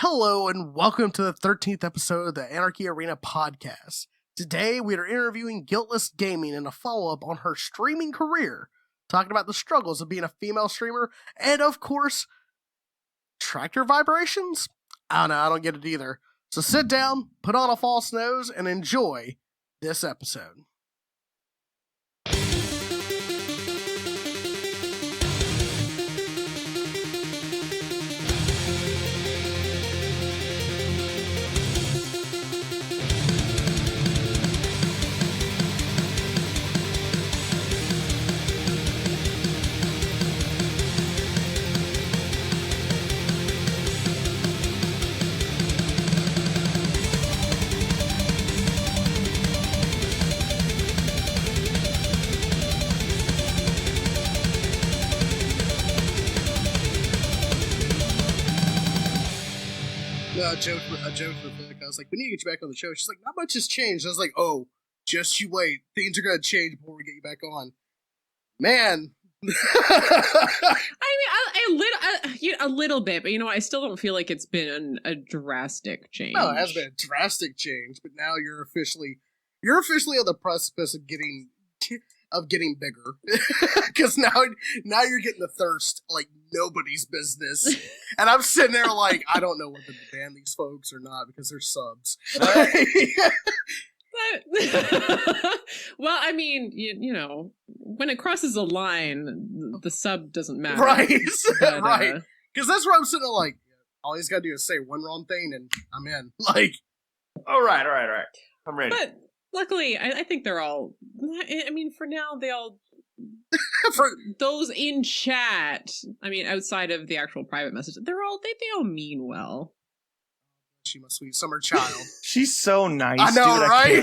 Hello and welcome to the 13th episode of the Anarchy Arena podcast. Today we are interviewing GuiltlessGaming in a follow-up on her streaming career, talking about the struggles of being a female streamer, and of course, tractor vibrations? I don't know, I don't get it either. So sit down, put on a false nose, and enjoy this episode. A joke with Vic. I was like, we need to get you back on the show. She's like, not much has changed. I was like, oh, just you wait. Things are going to change before we get you back on. Man. A little bit, but I still don't feel like it's been a drastic change. No, it has been a drastic change, but now you're officially on the precipice of getting bigger. Because now you're getting the thirst like nobody's business. And I'm sitting there like, I don't know whether to ban these folks or not because they're subs. Well, I mean, when it crosses a line, the sub doesn't matter. Right. But, right. Because that's where I'm sitting there like, all he's got to do is say one wrong thing and I'm in. Like, all right. I'm ready. But luckily, I think they're all, I mean, for now, they all, for those in chat, I mean, outside of the actual private message, they all mean well. She must be summer child. She's so nice, I know, dude. right?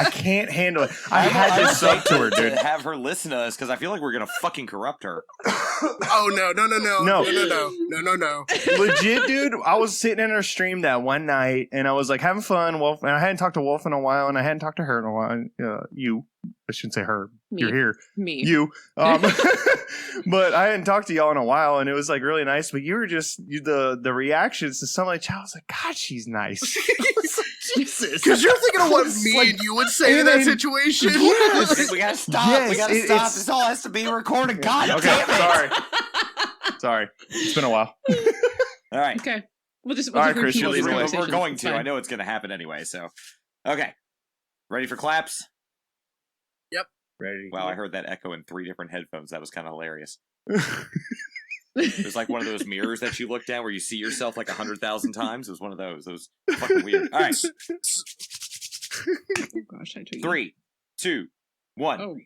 I can't handle it. I had to sub to her, dude. Have her listen to us because I feel like we're gonna fucking corrupt her. Oh no. Legit, dude. I was sitting in her stream that one night, and I was like having fun. Wolf, and I hadn't talked to Wolf in a while, and I hadn't talked to her in a while. I shouldn't say her. Me. You're here. Me. You. But I hadn't talked to y'all in a while, and it was like really nice. But you were just the reactions to some of the chat. I was like, God, she's nice. Jesus, because you're thinking of what me and you would say in that situation. Yes. We gotta stop. Yes, we gotta stop. This all has to be recorded. God Okay, damn it. sorry. It's been a while. All right. Okay. We'll just All right, repeat Chris, you're those leading the way. We're conversations. going It's to. fine. I know it's gonna happen anyway. So, okay. Ready for claps? Ready? Wow, I heard that echo in 3 different headphones. That was kind of hilarious. There's like one of those mirrors that you look down where you see yourself like 100,000 times. It was one of those. It was fucking weird. All right. Oh gosh, I took 3, 2, 1. Oh.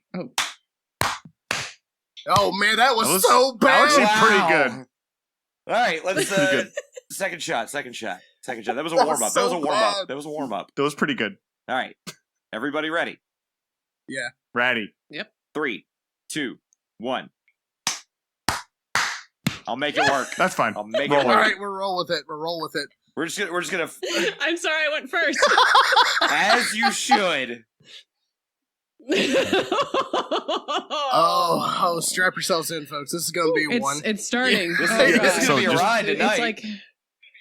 Oh man, that was so That bad. was actually pretty good. All right, let's Pretty good. second shot. That was a That warm was up. so That was a warm up. That was pretty good. All right. Everybody ready? Yeah. Ratty. 3, 2, 1. I'll make it work. That's fine. I'll make Roll it All work. right, we'll roll with it. We're just gonna I'm sorry, I went first. as you should. Oh, strap yourselves in, folks. This is gonna be one. It's starting. This Oh, is God. gonna be a So ride It's tonight. like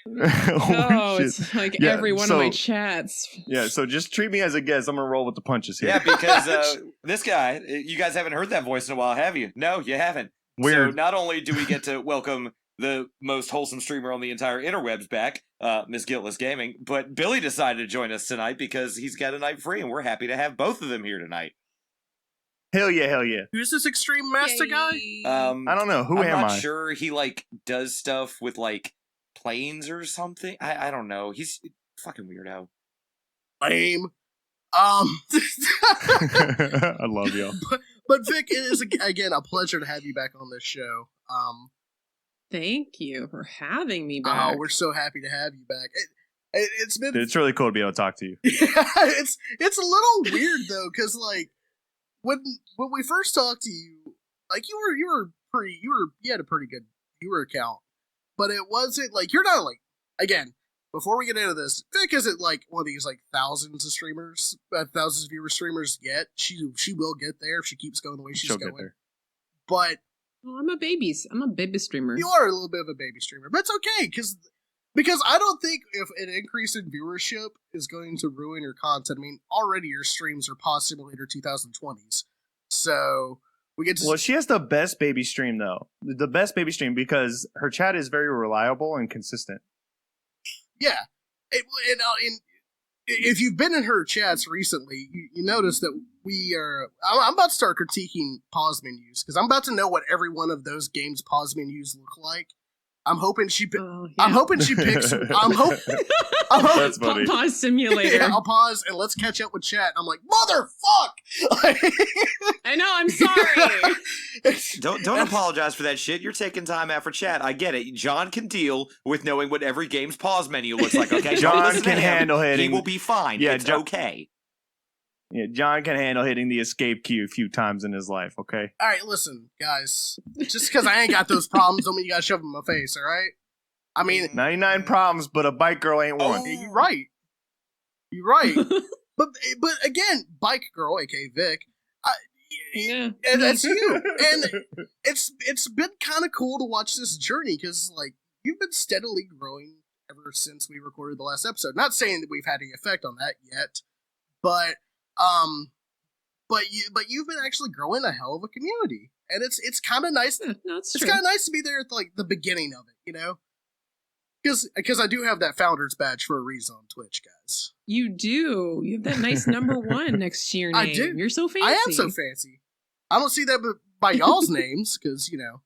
Holy shit. it's like Yeah, every one so- of my chats. Yeah, so just treat me as a guest. I'm gonna roll with the punches here. Yeah, because this guy, you guys haven't heard that voice in a while, have you? No, you haven't. Weird. So not only do we get to welcome the most wholesome streamer on the entire interwebs back, Miss GuiltlessGaming, but Billy decided to join us tonight because he's got a night free, and we're happy to have both of them here tonight. Hell yeah. Who's this extreme master guy? I don't know. Who I'm am not I? sure. He like does stuff with like planes or something. I don't know. He's fucking weirdo. Lame. I love y'all. But Vic, it is again a pleasure to have you back on this show. Thank you for having me back. Oh, we're so happy to have you back. It's been It's really cool to be able to talk to you. yeah, it's a little weird though, because like when we first talked to you, like you had a pretty good viewer count, but it wasn't like you're not like again. Before we get into this, Vic isn't like one of these like thousands of viewer streamers yet. She will get there if she keeps going the way she's She'll going. get there. But I'm a baby streamer. you are a little bit of a baby streamer, but it's okay because Because I don't think if an increase in viewership is going to ruin your content. I mean, already your streams are Pause Simulator 2020s. So we get to... Well, she has the best baby stream, though. The best baby stream because her chat is very reliable and consistent. Yeah. If you've been in her chats recently, you notice that I'm about to start critiquing pause menus, because I'm about to know what every one of those games' pause menus look like. I'm hoping she picks. I'm hoping. That's funny. Pause Simulator. Yeah, I'll pause and let's catch up with chat. I'm like, motherfuck! I know. I'm sorry. Don't apologize for that shit. You're taking time out for chat. I get it. John can deal with knowing what every game's pause menu looks like. Okay, John can handle hitting. He will be fine. Yeah, it's okay. Yeah, John can handle hitting the escape key a few times in his life. Okay. All right, listen, guys. Just because I ain't got those problems, don't mean you gotta shove them in my face. All right. I mean, 99 problems, but a bike girl ain't one. You're right. You're right. but again, bike girl, aka Vic. Yeah, and that's you. And it's been kind of cool to watch this journey, because like you've been steadily growing ever since we recorded the last episode. Not saying that we've had any effect on that yet, but you've been actually growing a hell of a community, and it's kind of nice. Yeah, no, it's kind of nice to be there at like the beginning of it, you know. Because I do have that founder's badge for a reason on Twitch, guys. You do. You have that nice number 1 next to your name. I do. You're so fancy. I am so fancy. I don't see that by y'all's names, because you know.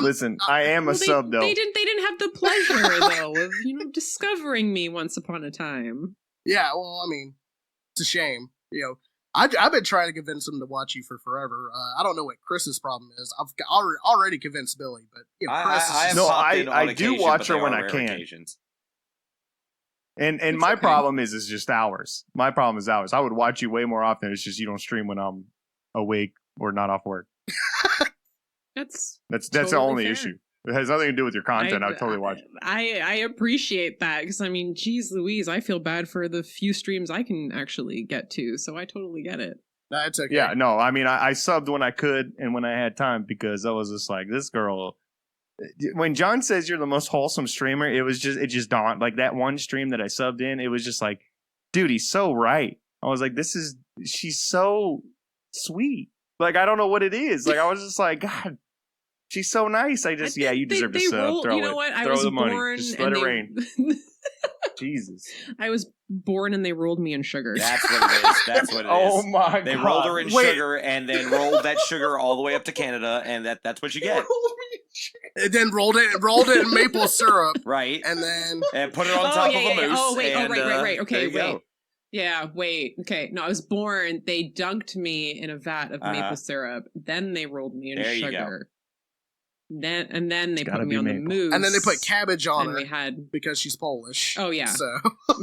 Listen, I am a sub though. They didn't have the pleasure though of discovering me once upon a time. Yeah, well, I mean, it's a shame. You know, I've been trying to convince him to watch you for forever. I don't know what Chris's problem is. I've already convinced Billy, but you know, Chris I do watch her when I can. Occasions. And my problem is just hours. My problem is hours. I would watch you way more often. It's just you don't stream when I'm awake or not off work. That's the only issue. It has nothing to do with your content. I would totally watch it. I appreciate that, because I mean, geez Louise, I feel bad for the few streams I can actually get to, so I totally get it. That's okay. Yeah, no, I mean, I subbed when I could and when I had time, because I was just like, this girl. When John says you're the most wholesome streamer, it just dawned. Like that one stream that I subbed in, it was just like, dude, he's so right. I was like, she's so sweet. Like, I don't know what it is. Like, I was just like, God. She's so nice. You deserve to sub. Throw it. What? Throw the money. Just let it rain. Jesus. I was born and they rolled me in sugar. That's what it is. That's what it is. Oh my God. They rolled her in sugar and then rolled that sugar all the way up to Canada, and that's what you get. And then rolled it in maple syrup. Right. And put it on top of a moose. Oh, wait. Right. Okay, wait. Go. Yeah, wait. Okay, no, I was born. They dunked me in a vat of maple syrup. Then they rolled me in sugar. You go. Then they put me on the moose, and then they put cabbage on her. We had because she's Polish. Oh yeah, so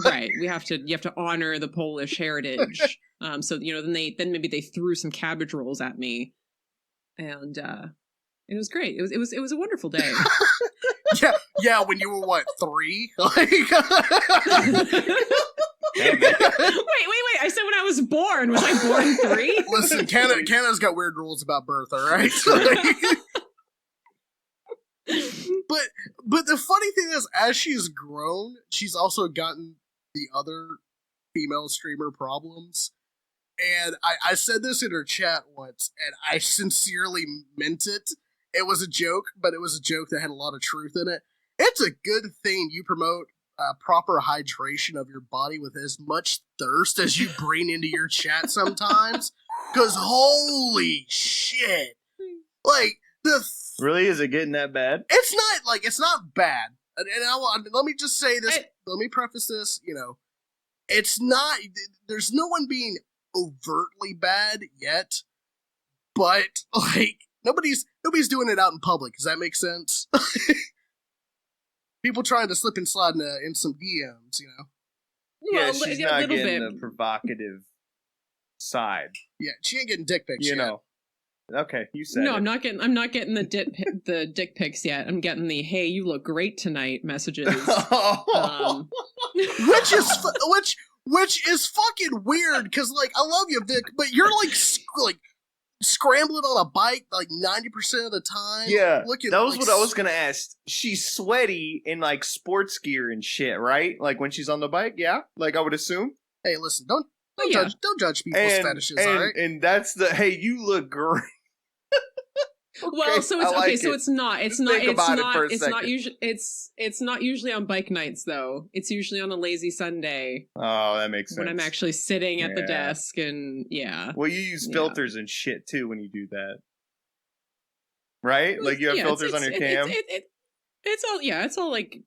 right. You have to honor the Polish heritage. So then maybe they threw some cabbage rolls at me, and it was great. It was a wonderful day. yeah. When you were what, 3? Like... Wait! I said when I was born. Was I born 3? Listen, Canada's got weird rules about birth. All right. But the funny thing is, as she's grown, she's also gotten the other female streamer problems. And I said this in her chat once, and I sincerely meant it. It was a joke, but it was a joke that had a lot of truth in it. It's a good thing you promote proper hydration of your body with as much thirst as you bring into your chat sometimes. Because holy shit. Like, really? Is it getting that bad? It's not bad. And let me just say this. Let me preface this. It's not. There's no one being overtly bad yet, but like nobody's doing it out in public. Does that make sense? People trying to slip and slide in some DMs. Yeah, she's not getting the provocative side. Yeah, she ain't getting dick pics. Okay, you said no. it. I'm not getting the dick pics yet. I'm getting the "Hey, you look great tonight" messages. Which is fucking weird, because like I love you, Vic, but you're like scrambling on a bike like 90% of the time. Yeah, looking that was like what I was gonna ask. She's sweaty in like sports gear and shit, right? Like when she's on the bike, yeah. Like I would assume. Hey, listen, don't yeah. judge people's fetishes, all right? And that's the hey, you look great. Well, so it's I like okay. So it. it's not. It's Just not. think It's about it not. for a It's not second. usually. It's not usually on bike nights though. It's usually on a lazy Sunday Oh, that makes sense. when I'm actually sitting at the Yeah. desk and yeah. Well, you use Yeah. filters and shit too when you do that, right? Like you have Yeah, filters on your cam. It's all it's all like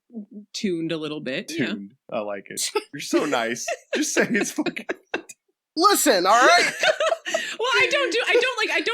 tuned a little bit. Tuned. I like it. You're so nice. Just say it's fucking. Listen, all right? Well, I don't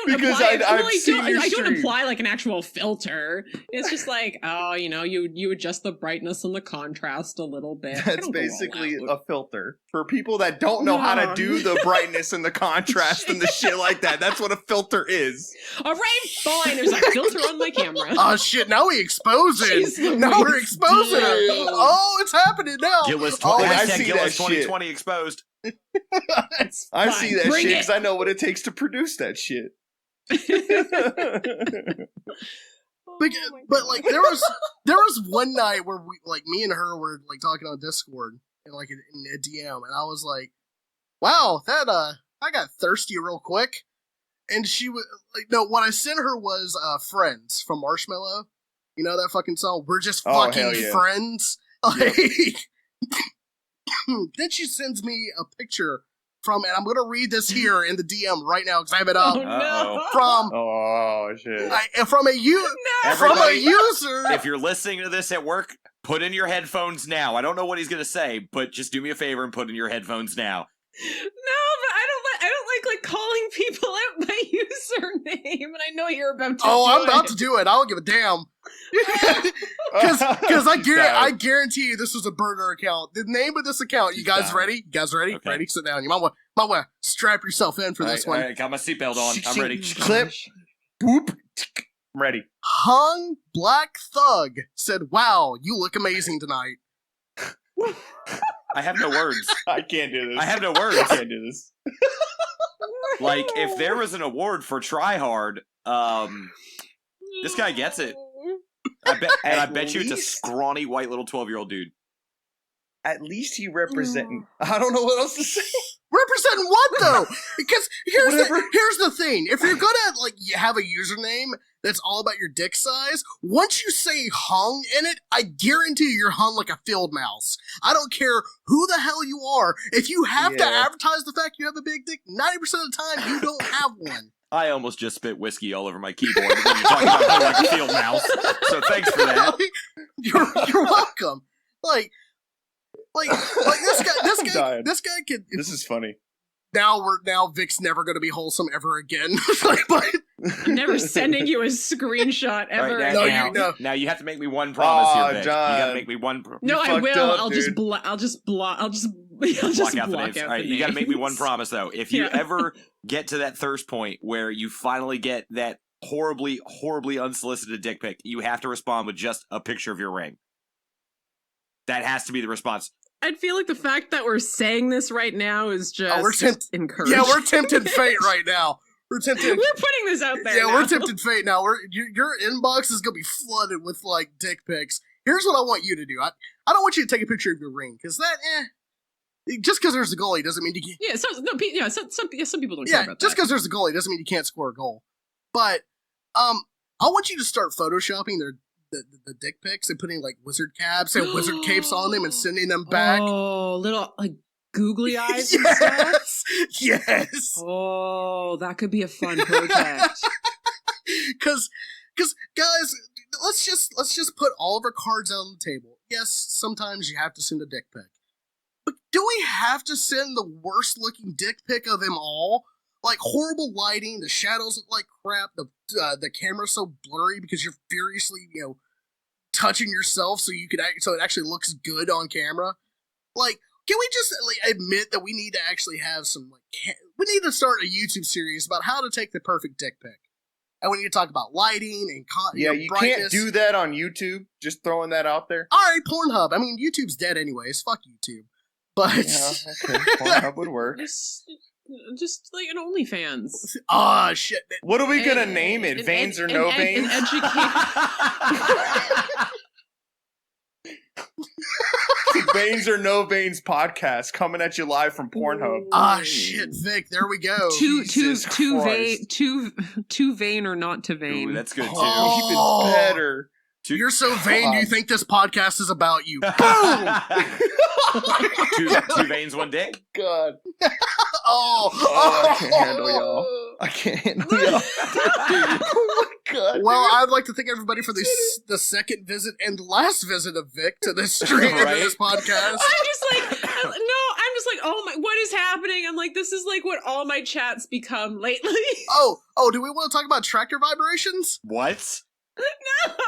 Because apply. I've seen your I don't stream. apply like an actual filter. It's just like, oh, you adjust the brightness and the contrast a little bit. I That's don't go all basically out. a filter for people that don't know how to do the brightness and the contrast and the shit like that. That's what a filter is. All right, fine. There's a filter on my camera. Oh shit, now we expose it. Jeez Now we're Louise. exposing her. Damn. Oh, it's happening now. Guiltless Oh, I hashtag see that Guiltless shit. 2020 exposed. It's I fine. see that Bring shit it. because I know what it takes to produce that shit. But like there was one night where we like me and her were like talking on Discord and like in a DM, and I was like, "Wow, that I got thirsty real quick." And she was like, "No, what I sent her was Friends from Marshmello. You know that fucking song? We're just Oh, fucking hell yeah. friends." Like, then she sends me a picture from, and I'm gonna read this here in the DM right now because I have it up. Oh no! From Oh shit! from a Everybody- user. If you're listening to this at work, put in your headphones now. I don't know what he's gonna say, but just do me a favor and put in your headphones now. No, but I don't like calling people out by username, and I know you're about to. Oh, do I'm about it. to do it. I don't give a damn. Because I guarantee you this was a burner account. The name of this account. You guys ready? You guys ready? Okay. Ready? Sit down. You might want to strap yourself in for this one. All right, got my seatbelt on. I'm ready. Clip. Boop. I'm ready. Hung Black Thug said, "Wow, you look amazing tonight." I have no words. I can't do this. I have no I words. can't do this. Like, if there was an award for try hard, this guy gets it. I bet you it's a least- scrawny white little 12-year-old dude. At least he representing. I don't know what else to say. Representing what though? Because here's Whatever. here's the thing. If you're gonna like you have a username that's all about your dick size, once you say hung in it, I guarantee you're hung like a field mouse. I don't care who the hell you are. If you have to Yeah. advertise the fact you have a big dick, 90% of the time you don't have one. I almost just spit whiskey all over my keyboard when you're talking about how like a field mouse. So thanks for that. You're welcome. Like dying. this guy could. This is funny. Now Vic's never going to be wholesome ever again. Like, but I'm never sending you a screenshot All ever. right, No, again. you- no. now you have to make me one promise Aw, here, Vic. You John. gotta make me one. No, You I fucked will. up, I'll just dude. block. I'll just block out block the out the names. All right, names. you got to make me one promise though. If you Yeah. ever get to that thirst point where you finally get that horribly, horribly unsolicited dick pic, you have to respond with just a picture of your ring. That has to be the response. I feel like the fact that we're saying this right now is just we're encouraging. yeah, we're tempting fate right now. We're tempting. We're putting this out there. Yeah, now. we're tempting fate now. Your inbox is gonna be flooded with like dick pics. Here's what I want you to do. I don't want you to take a picture of your ring because that just because there's a goalie doesn't mean you can't. Yeah, some people don't care Yeah, about just that. because there's a goalie doesn't mean you can't score a goal. But I want you to start photoshopping the dick pics and putting like wizard caps and wizard capes on them and sending them back. Oh, little like googly eyes and stuff. Yes. Oh, that could be a fun project. Because guys, let's just put all of our cards out on the table. Yes, sometimes you have to send a dick pic, but do we have to send the worst looking dick pic of them all? Like horrible lighting, the shadows look like crap, the camera's so blurry because you're furiously touching yourself so it actually looks good on camera. Like, can we just like admit that we need to actually have some we need to start a YouTube series about how to take the perfect dick pic, and we need to talk about lighting and You brightness. can't do that on YouTube. Just throwing that out there. All right, Pornhub. I mean, YouTube's dead anyways. Fuck YouTube. But Yeah, okay. Pornhub would work. Just like an OnlyFans. Ah, shit. What are we gonna name it? Veins or no veins? Veins or no veins podcast coming at you live from Pornhub. Ah, shit, Vic. There we go. Too vain or not to vain. Ooh, that's good too. Oh. Even better. You're so vain, you think this podcast is about you. two veins, one day. God. Oh, I can't handle y'all. I can't handle y'all. Oh my God. Well, I'd like to thank everybody for the second visit and last visit of Vic to this stream and to this podcast. I'm just like, oh my, what is happening? I'm like, this is like what all my chats become lately. Oh, do we want to talk about tractor vibrations? What? No.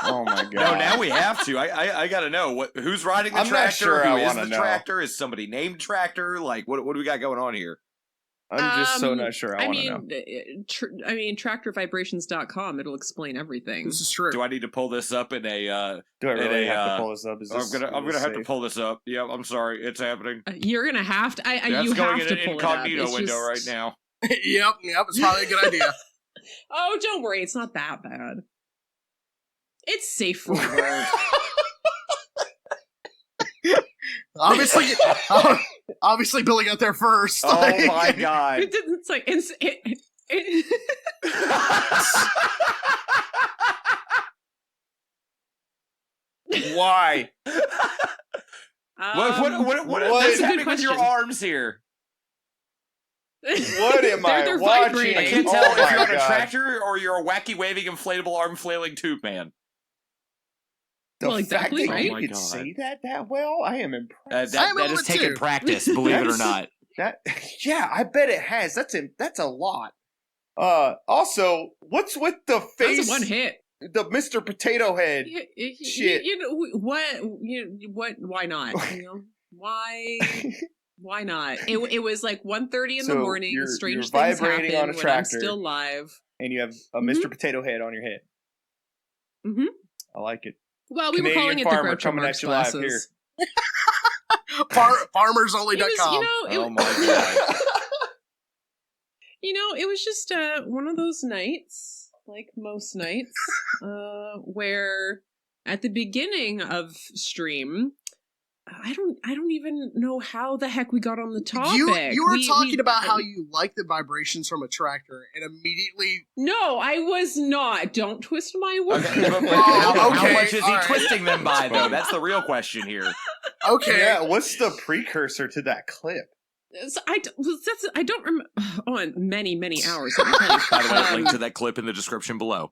Oh my God. No, now we have to. I gotta know who's riding the I'm not tractor. sure Who I is wanna the know. tractor? Is somebody named Tractor? Like, what do we got going on here? I'm just so not sure I want to know. Tractorvibrations.com. It'll explain everything. This is true. Do I need to pull this up in a? Do I really in a, have to pull this up? Is I'm this, gonna have to pull this up. Yeah, I'm sorry, it's happening. You're gonna have to. That's You going have in to an pull it up. incognito It's window just- right now. Yep, it's probably a good idea. Oh, don't worry, it's not that bad. It's safe for work. Obviously, Billy got there first. Oh my God. It's like Why? What That's is a happening with your arms here? What am I They're watching? vibrating. I can't Oh tell my if you're on a God. tractor or you're a wacky waving inflatable arm flailing tube man. The Well, exactly, fact that right? you Oh my could God. say that well, I am impressed. I'm That a is little taking too. practice, believe it or not. Yeah, I bet it has. That's a lot. Also, what's with the face? That's a one hit. The Mr. Potato Head. Shit. You know what? Why not? You know why? Why not? It was like 1:30 in the morning. Strange things vibrating happen on a when I'm tractor. still live. And you have a Mr. Potato Head on your head. Mm-hmm. I like it. Well, we Canadian were calling it the farmer Groucho coming Marx at you live glasses. Farmersonly.com. It was, Oh my God. it was just one of those nights, like most nights, where at the beginning of stream, I don't even know how the heck we got on the topic. You were talking about how you like the vibrations from a tractor, and immediately. No, I was not. Don't twist my words. Okay, but Oh, how okay, much is he all right. twisting them by, though? That's the real question here. Okay. Yeah, what's the precursor to that clip? So I don't remember. Oh, and many hours. Let me tell you. By the way, link to that clip in the description below.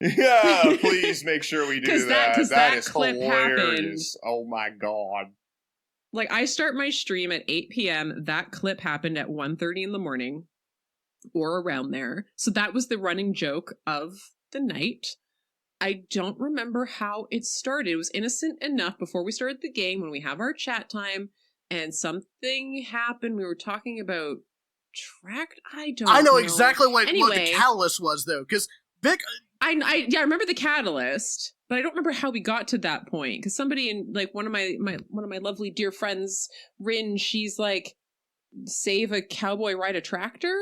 Yeah, please make sure we do 'Cause that. that That is clip hilarious. Oh my God. Like, I start my stream at 8 p.m. That clip happened at 1:30 in the morning or around there. So that was the running joke of the night. I don't remember how it started. It was innocent enough before we started the game when we have our chat time and something happened. We were talking about I know exactly what the Anyway. catalyst was, though, because Vic. I remember the catalyst, but I don't remember how we got to that point. Because somebody in like one of my lovely dear friends, Rin, she's like, "Save a cowboy, ride a tractor."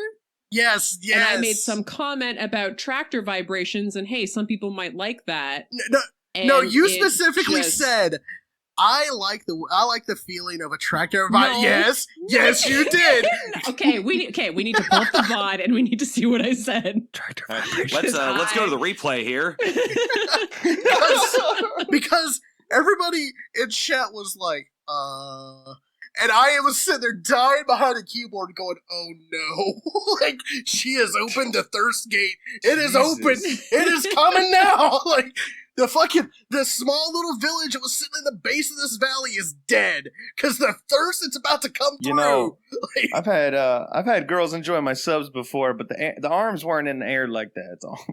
Yes. And I made some comment about tractor vibrations, and hey, some people might like that. No, you And it specifically just- said, I like the feeling of a tractor. No. Yes, you did. Okay, we need to pull up the VOD and we need to see what I said. Tractor All right, vibrations. let's go to the replay here. because everybody in chat was like, and I was sitting there dying behind a keyboard going, oh no, like, she has opened the thirst gate. It is Jesus. open. It is coming now. Like, the small little village that was sitting in the base of this valley is dead because the thirst it's about to come through. You know, Like, I've had girls enjoy my subs before, but the arms weren't in the air like that. That's all.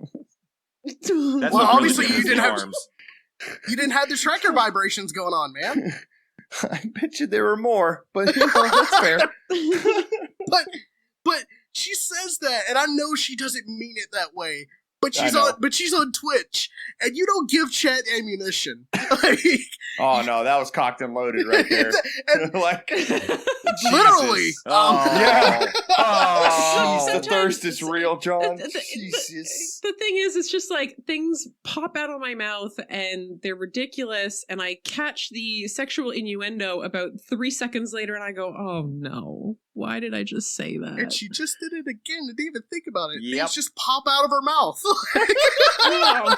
That's Well, what really obviously gives you the didn't have- arms. you didn't have the tractor vibrations going on, man. I bet you there were more, but you know, that's fair. But she says that, and I know she doesn't mean it that way. but she's on Twitch, and you don't give chat ammunition. Like, oh no, that was cocked and loaded right there. and Like literally, yeah. Oh, the Sometimes- thirst is real, John. The- Jesus. The thing is, it's just like things pop out of my mouth and they're ridiculous, and I catch the sexual innuendo about 3 seconds later, and I go, "Oh no, why did I just say that?" and she just did it again. Didn't even think about it. Yep. Things just pop out of her mouth. Oh,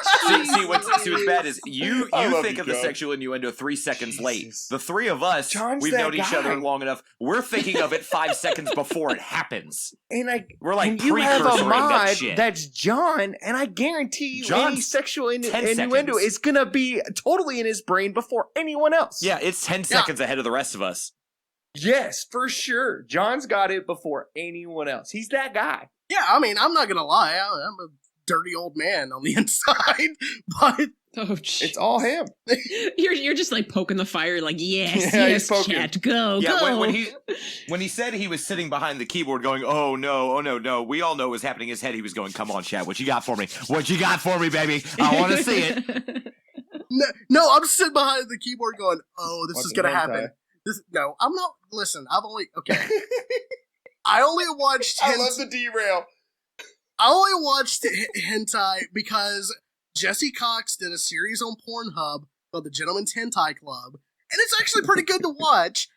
See what's bad is you I love think you, of the John. sexual innuendo 3 seconds late. Jesus. The three of us, John's we've that known each other guy. long enough. We're thinking of it 5 seconds before it happens. And We're like and you have a precursoring that mod shit. that's John, and I guarantee you any John's sexual 10 innuendo seconds. is gonna be totally in his brain before anyone else. Yeah, it's 10 seconds ahead of the rest of us. Yes, for sure. John's got it before anyone else. He's that guy. Yeah, I mean, I'm not gonna lie. I'm a dirty old man on the inside, but oh, geez. It's all him. You're just like poking the fire, like yes, Yeah, yes, he's poking. chat, go, Yeah, go. when he said he was sitting behind the keyboard going, oh no, we all know what was happening in his head. He was going, come on, chat, what you got for me? What you got for me, baby? I want to see it. no, I'm sitting behind the keyboard going, "Oh, this is Watching gonna hentai. happen." No, I'm not. Listen, I've only I only watched. I love the derail. I only watched hentai because Jesse Cox did a series on Pornhub called The Gentleman's Hentai Club, and it's actually pretty good to watch.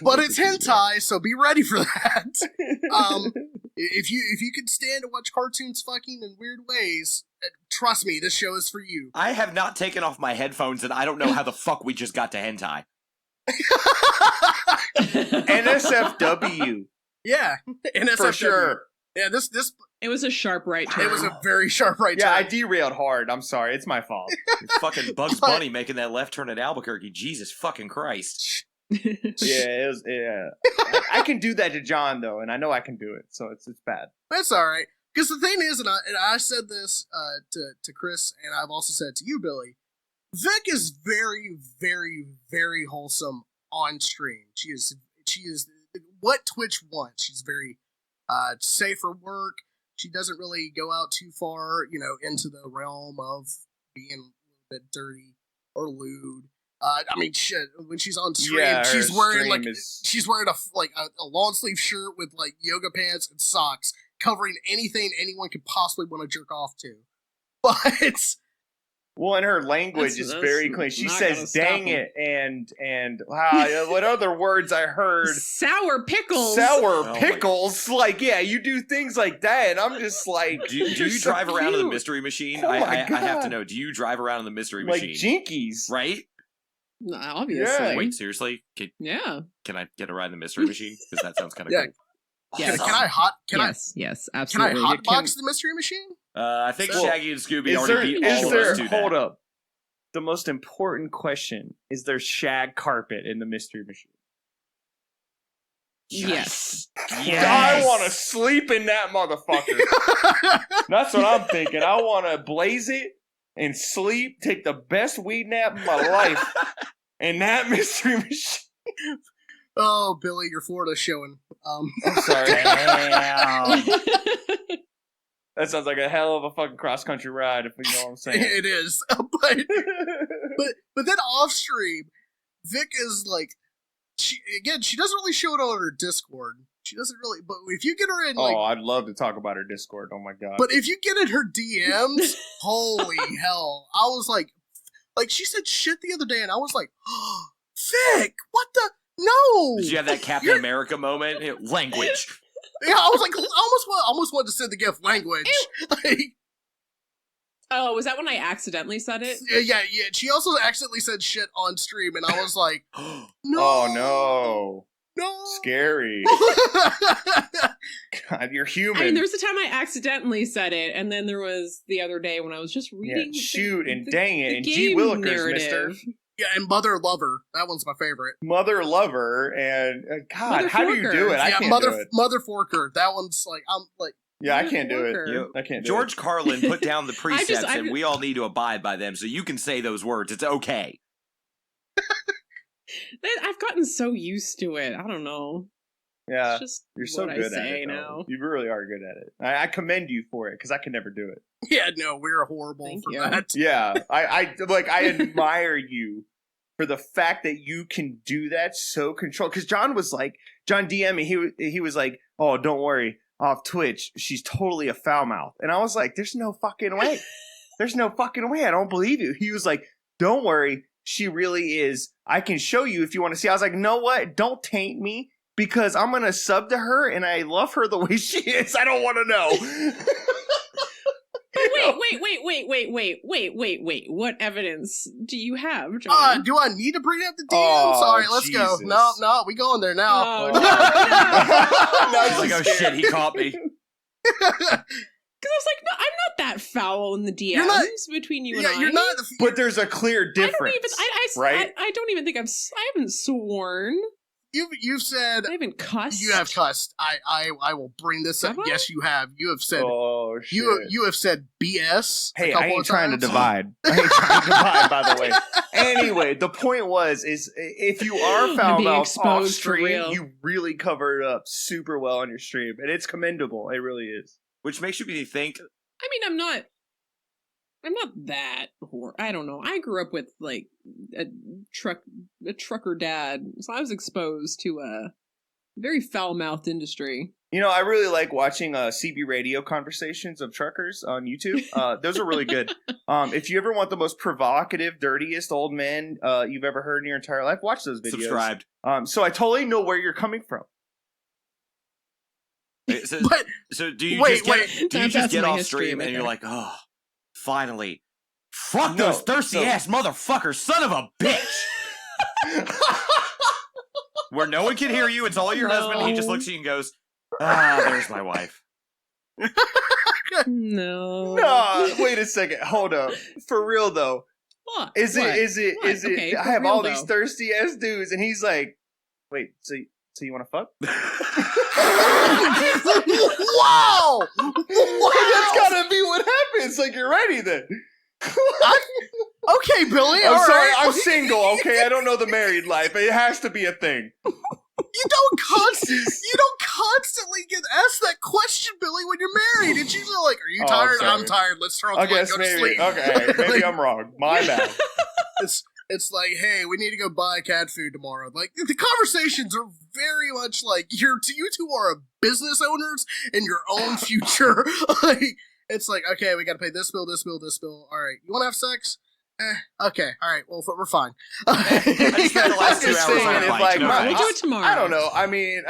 But it's hentai, so be ready for that. If you can stand to watch cartoons fucking in weird ways, trust me, this show is for you. I have not taken off my headphones, and I don't know how the fuck we just got to hentai. NSFW Yeah, NSFW. for sure. Yeah, this It was a sharp right turn. it was a very sharp right Yeah, I turn. derailed hard. I'm sorry. It's my fault. Fucking Bugs But- Bunny making that left turn at Albuquerque. Jesus fucking Christ. Yeah, it was. Yeah, I can do that to John though, and I know I can do it. So it's bad. That's all right. Because the thing is, and I said this to Chris, and I've also said it to you, Billy. Vic is very, very, very wholesome on stream. She is what Twitch wants. She's very safe for work. She doesn't really go out too far, into the realm of being a little bit dirty or lewd. I mean, shit. When she's on stream, Yeah, her she's wearing stream like is- she's wearing a long sleeve shirt with like yoga pants and socks, covering anything anyone could possibly want to jerk off to. But Well, and her language That's- is that's very clean. She not gonna says stop "dang him. it" and wow, what other words I heard? Sour pickles. Sour Oh my- pickles. Like, yeah, you do things like that, and I'm just like, Do you you're so drive around in the cute. mystery machine? Oh I my have to God. know. Do you drive around in the mystery like machine? jinkies. Right? Obviously. Yeah. Wait, seriously? Yeah. Can I get a ride in the mystery machine? Because that sounds kind of Yeah. cool. Yes. can yes, I absolutely. hotbox the mystery machine? I think So- Shaggy and Scooby Is already there? beat Is all there? of us to Hold that. up. The most important question is: there shag carpet in the mystery machine? Yes. I want to sleep in that motherfucker. That's what I'm thinking. I want to blaze it and sleep, take the best weed nap of my life in that mystery machine. Oh, Billy, your Florida's showing. I'm sorry. Damn. That sounds like a hell of a fucking cross country ride, if you know what I'm saying. It is, but then off stream, Vic is like, she doesn't really show it on her Discord. She doesn't really, but if you get her in like, Oh, I'd love to talk about her Discord. Oh my god. but if you get in her DMs, holy hell! I was like she said shit the other day, and I was like, oh, Vic, what the no? Did you have that Captain America moment? Language. Yeah, I was like, I almost wanted to send the gift language. Like, Oh, was that when I accidentally said it? yeah. She also accidentally said shit on stream, and I was like, no, Oh no. no. Scary. God, you're human. I mean, there was a time I accidentally said it, and then there was the other day when I was just reading. shoot and dang it, the and G. game Willikers, narrative. mister. Yeah, and Mother Lover. That one's my favorite. Mother lover, and God, Mother how do you Forker. do it? I Yeah, can't Mother do it. Mother Forker. That one's like, I'm like, Yeah, I Mother can't do it. Forker. You- I can't do George it. Carlin put down the precepts, I and we all need to abide by them. So you can say those words. It's okay. I've gotten so used to it. I don't know. Yeah, It's just you're so what good I at say it. Though. now. You really are good at it. I commend you for it because I can never do it. Yeah, no, we're horrible Thank for you. that. Yeah, I admire you for the fact that you can do that so controlled. Because John DM'd me. He was like, "Oh, don't worry, off Twitch, she's totally a foul mouth," and I was like, "There's no fucking way. There's no fucking way. I don't believe you." He was like, "Don't worry, she really is. I can show you if you want to see." I was like, "No, what? Don't taint me." Because I'm going to sub to her and I love her the way she is. I don't want to know. Wait. What evidence do you have, John? Do I need to bring up the DMs? Oh, All right, let's go. Jesus. No, we going there now. Oh, No, He's like, oh shit, he caught me. Because I was like, no, I'm not that foul in the DMs You're not- between you and Yeah, I. you're not. But there's a clear difference, right? I don't even think I haven't sworn. You've said I haven't cussed. you have cussed. I will bring this up. Have I? Yes, you have. You have said Oh, shit. you have said BS. Hey, a couple I ain't of trying to times. divide. I ain't trying to divide, by the way. Anyway, the point is if you are foul being mouthed off exposed for stream, real. you really cover it up super well on your stream, and it's commendable. It really is. Which makes me think, I mean, I'm not that I don't know. I grew up with like a trucker dad, so I was exposed to a very foul-mouthed industry. You know, I really like watching CB radio conversations of truckers on YouTube. Those are really good. If you ever want the most provocative, dirtiest old men you've ever heard in your entire life, watch those videos. subscribed. So I totally know where you're coming from. So, But so do you wait, That's get my off history stream right and you're there. like, oh, finally. Fuck No, those thirsty so- ass motherfuckers, son of a bitch. Where no one can hear you, it's all your husband. He just looks at you and goes, ah, there's my wife. No. No, wait a second. Hold up. For real though. What? Is What? it? What? Is it? Okay, I for have real, all these though. thirsty ass dudes, and he's like, "Wait, so you want to fuck?" wow. That's gotta be what happens. Like you're ready then. Okay, Billy. I'm all sorry, right. I'm single. Okay, I don't know the married life. It has to be a thing. You don't constantly get asked that question, Billy, when you're married. It's usually like, "Are you Oh, I'm tired? sorry. I'm tired. Let's turn off I the light. guess Go to maybe. sleep." Okay, maybe I'm wrong. My bad. It's like, "Hey, we need to go buy cat food tomorrow." Like the conversations are very much like you two are business owners in your own future. Like it's like, okay, we got to pay this bill, this bill, this bill. All right, you want to have sex? Okay, all right. Well, we're fine. I just spent the last 2 I'm just hours saying, on a it's bike. like, No my- We'll thanks. do it tomorrow. I don't know. I mean,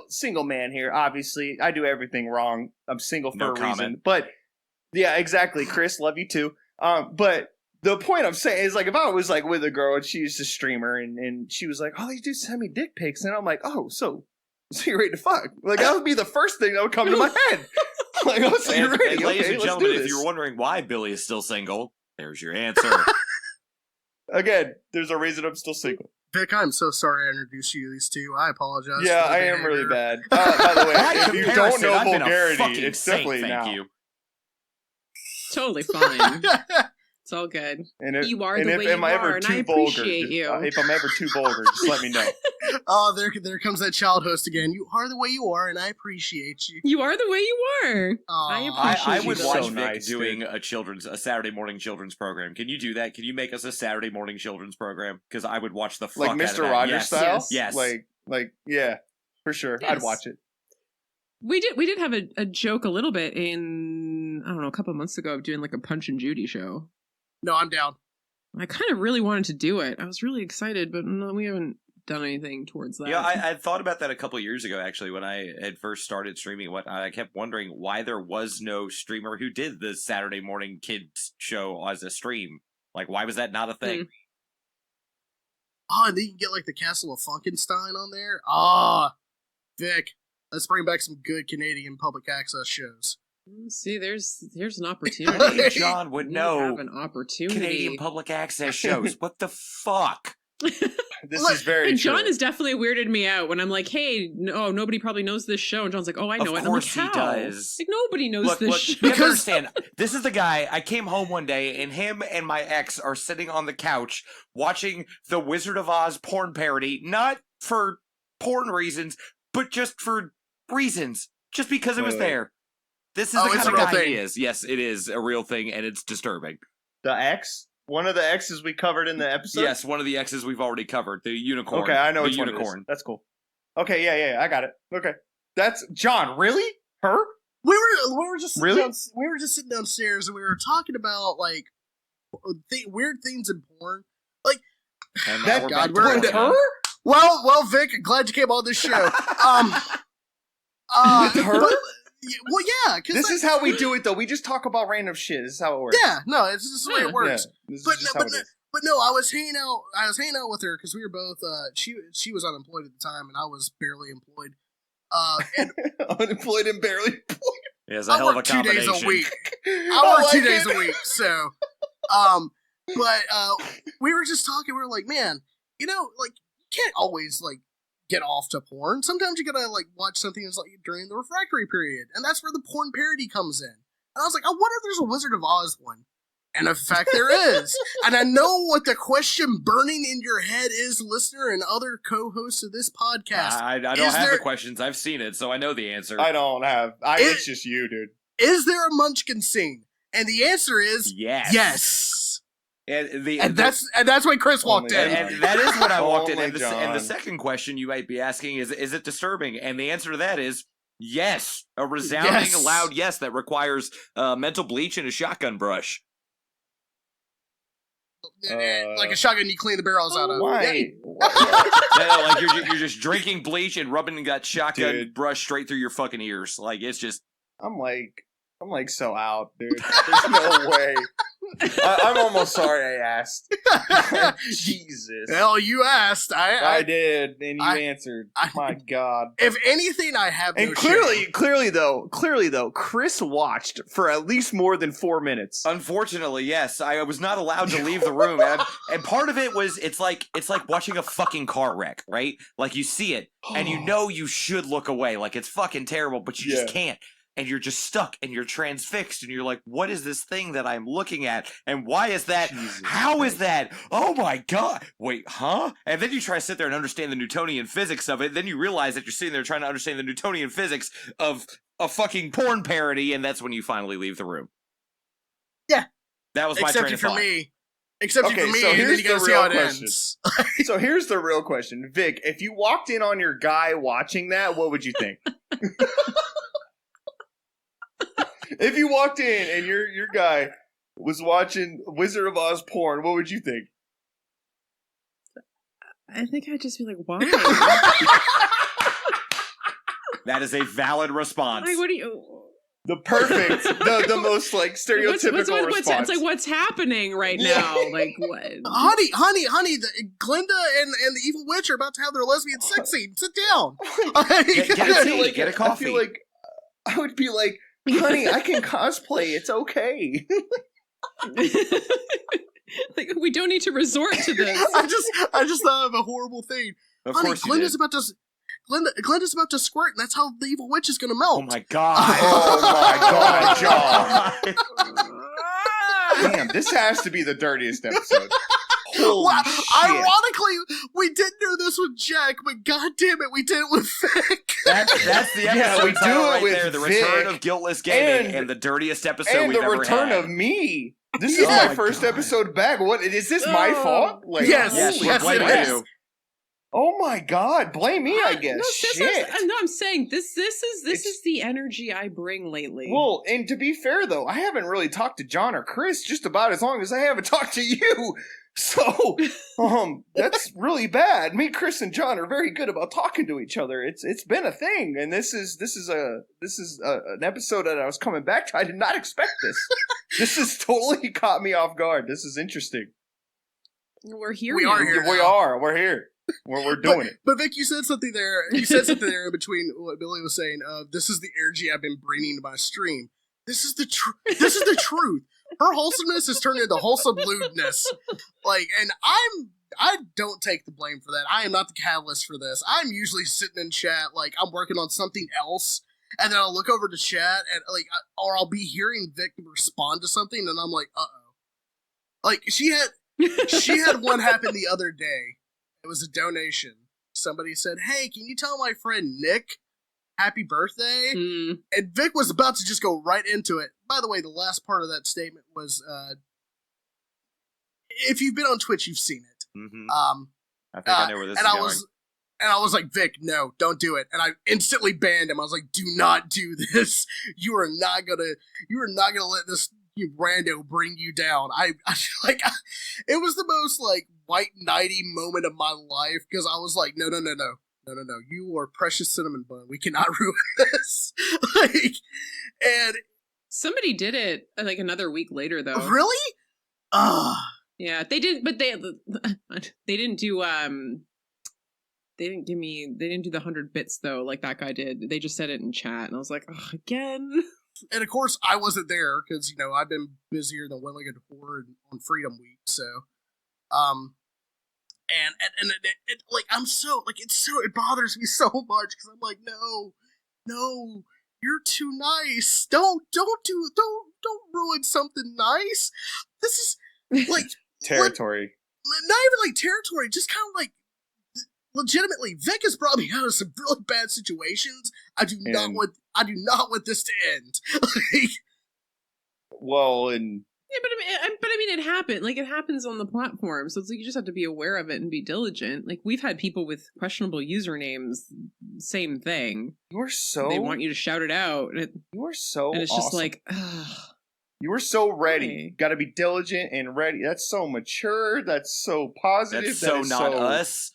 single man here. Obviously, I do everything wrong. I'm single for No a reason. comment. But yeah, exactly, Chris. Love you too. But the point I'm saying is like if I was like with a girl and she's a streamer and she was like, "Oh, these dudes send me dick pics," and I'm like, "Oh, so you're ready to fuck?" Like that would be the first thing that would come to my head. Like, "Oh, so you're And, ready? and ladies Okay, and let's gentlemen, do if this." you were wondering why Billy is still single, there's your answer. Again, there's a reason I'm still single. Vic, I'm so sorry I introduced you to these two. I apologize. Yeah, for the I am really behavior. bad. By the way, By if you don't comparison, know I've been a vulgarity, fucking it's saint, definitely thank now. you. Totally fine. It's all good. And if, You are and the if way am you I ever are, and too I vulgar, appreciate you. if I'm ever too vulgar, just let me know. Oh, there comes that child host again. You are the way you are, and I appreciate you. You are the way you are. Aw. I I appreciate would you. watch So Vic nice, doing dude. a Saturday morning children's program. Can you do that? Can you make us a Saturday morning children's program? Because I would watch the fuck Like out of Mr. that. Rogers Yes. style? Yes. Like, yeah, for sure. I'd Yes. watch it. We did have a joke a little bit in, I don't know, a couple of months ago of doing like a Punch and Judy show. No, I'm down. I kind of really wanted to do it. I was really excited, but no, we haven't done anything towards that. Yeah, I thought about that a couple years ago, actually, when I had first started streaming. What I kept wondering why there was no streamer who did the Saturday morning kids show as a stream. Like, why was that not a thing? Oh, and then you can get like the Castle of Funkenstein on there. Ah, Vic, let's bring back some good Canadian public access shows. See, there's an opportunity. John would We know have an opportunity. Canadian public access shows. What the fuck? This Look, is very And true. John has definitely weirded me out when I'm like, "Hey, no, nobody probably knows this show." And John's like, "Oh, I know Of it." And I'm like, course he "How?" does. Like nobody knows this Look, show. you have to understand. This is the guy. I came home one day, and him and my ex are sitting on the couch watching the Wizard of Oz porn parody, not for porn reasons, but just for reasons, just because it was Wait. there. This is Oh, the it's kind a of real guy thing. he is. Yes, it is a real thing, and it's disturbing. The X? One of the X's we covered in the episode? Yes, one of the X's we've already covered, the unicorn. Okay, I know the which unicorn. one it is. That's cool. Okay, yeah, I got it. Okay. That's John, really? Her? We were just sitting Really? we were just sitting downstairs and we were talking about like weird things in porn. Like And That we're God, back to we're porn into again. her? well, Vic, glad you came on this show. Her? Well, yeah, because This is how we do it, though. We just talk about random shit. This is how it works. yeah, no, it's just the way it works. Yeah, this is But just no, how but it no, is. but no, I was hanging out with her because we were both. She was unemployed at the time, and I was barely employed. And Unemployed and barely employed. Yeah, it's a I hell of a work 2 days combination. a week. I work 2 like days it. a week, so but we were just talking. We were like, man, like you can't always like get off to porn. Sometimes you gotta like watch something that's like during the refractory period, and that's where the porn parody comes in. And I was like, I wonder if there's a Wizard of Oz one. And in fact, there is. And I know what the question burning in your head is, listener and other co-hosts of this podcast. I don't Is have there- the questions. I've seen it, so I know the answer. I don't have. It's just you, dude. Is there a Munchkin scene? And the answer is Yes. yes. And that's when Chris walked Only in. that. And that is when I walked in. Only And the John. second question you might be asking is it disturbing? And the answer to that is yes. A resounding, Yes. loud yes that requires mental bleach and a shotgun brush. Like a shotgun you clean the barrels out of. Why? No, like you're just drinking bleach and rubbing that shotgun Dude. brush straight through your fucking ears. Like it's just I'm like so out, dude. There's no way. I'm almost sorry I asked. Jesus. Well, you asked. I did, and you answered. I- My God. If anything, I have no And shame. clearly though, Chris watched for at least more than 4 minutes. unfortunately, yes, I was not allowed to leave the room, and part of it was it's like watching a fucking car wreck, right? Like you see it, and you know you should look away, like it's fucking terrible, but you just Yeah. can't. And you're just stuck and you're transfixed and you're like, what is this thing that I'm looking at? And why is that? Jesus How is Christ. that? Oh my God. Wait, huh? And then you try to sit there and understand the Newtonian physics of it. Then you realize that you're sitting there trying to understand the Newtonian physics of a fucking porn parody. And that's when you finally leave the room. Yeah. That was my Except train you of for thought. me. Except you Okay, for me, so and then here's you gotta the see how real it question. ends. So here's the real question. Vic, if you walked in on your guy watching that, what would you think? If you walked in and your guy was watching Wizard of Oz porn, what would you think? I think I'd just be like, why? That is a valid response. Like, what do you? The perfect, the most like stereotypical response. It's like, what's happening right Yeah. now? Like, what? honey, Glinda and the evil witch are about to have their lesbian sex scene. Sit down. Get a tea, get a coffee. I feel like I would be like, honey, I can cosplay. It's okay. Like, we don't need to resort to this. I just thought of a horrible thing. Of Honey, course you did. Glinda's about to squirt, and that's how the evil witch is gonna melt. Oh my God. Oh my God, John. Damn, this has to be the dirtiest episode. Holy Well, shit. ironically, we did do this with Jack, but god damn it, we did it with Vic. That's the episode Yeah, we do title it right with there. The Vic. return of Guiltless Gaming And- and the dirtiest episode And we've the ever return had. of me. This Yeah. is Oh my my first God. episode back. What is this my Oh. fault? Like, Yes, Yes, holy we're yes, it blaming is. you. Oh my God, blame me, I guess. No, sis, Shit. I'm saying this is It's- the energy I bring lately. Well, and to be fair though, I haven't really talked to John or Chris just about as long as I haven't talked to you. So, that's really bad. Me, Chris, and John are very good about talking to each other. It's been a thing, and this is an episode that I was coming back to. I did not expect this. This has totally caught me off guard. This is interesting. We're here. We now. are here. We're here. We're doing it. But Vic, you said something there. You said something there in between what Billy was saying. This is the energy I've been bringing to my stream. This is the truth. This is the truth. Her wholesomeness has turned into wholesome lewdness. Like, and I don't take the blame for that. I am not the catalyst for this. I'm usually sitting in chat, like I'm working on something else, and then I'll look over to chat and or I'll be hearing Vic respond to something, and I'm like, like she had one happen the other day. It was a donation, somebody said, "Hey, can you tell my friend Nick happy birthday?" Mm. And Vic was about to just go right into it. By the way, the last part of that statement was, if you've been on Twitch, you've seen it. Mm-hmm. I think I know where this is going. And I was like, Vic, no, don't do it. And I instantly banned him. I was like, do not do this. You are not gonna let this rando bring you down. It was the most like white knighty moment of my life because I was like, no. You are precious cinnamon bun. We cannot ruin this. And somebody did it like another week later though. Really? Yeah, they didn't. But they didn't do. They didn't do the 100 bits though, like that guy did. They just said it in chat, and I was like, oh, again. And of course, I wasn't there because I've been busier than one-legged whore on Freedom Week. So, and like I'm so like it bothers me so much because I'm like, no, you're too nice. Don't ruin something nice. This is like territory. Not even like territory, just kind of like. Legitimately, Vic has brought me out of some really bad situations. I do not want this to end. Well, and yeah, but I mean, it happened. Like it happens on the platform, so it's like you just have to be aware of it and be diligent. Like we've had people with questionable usernames, same thing. They want you to shout it out. You are so, and it's awesome. Just like. You were so ready. Hey. Got to be diligent and ready. That's so mature. That's so positive. That's so not us.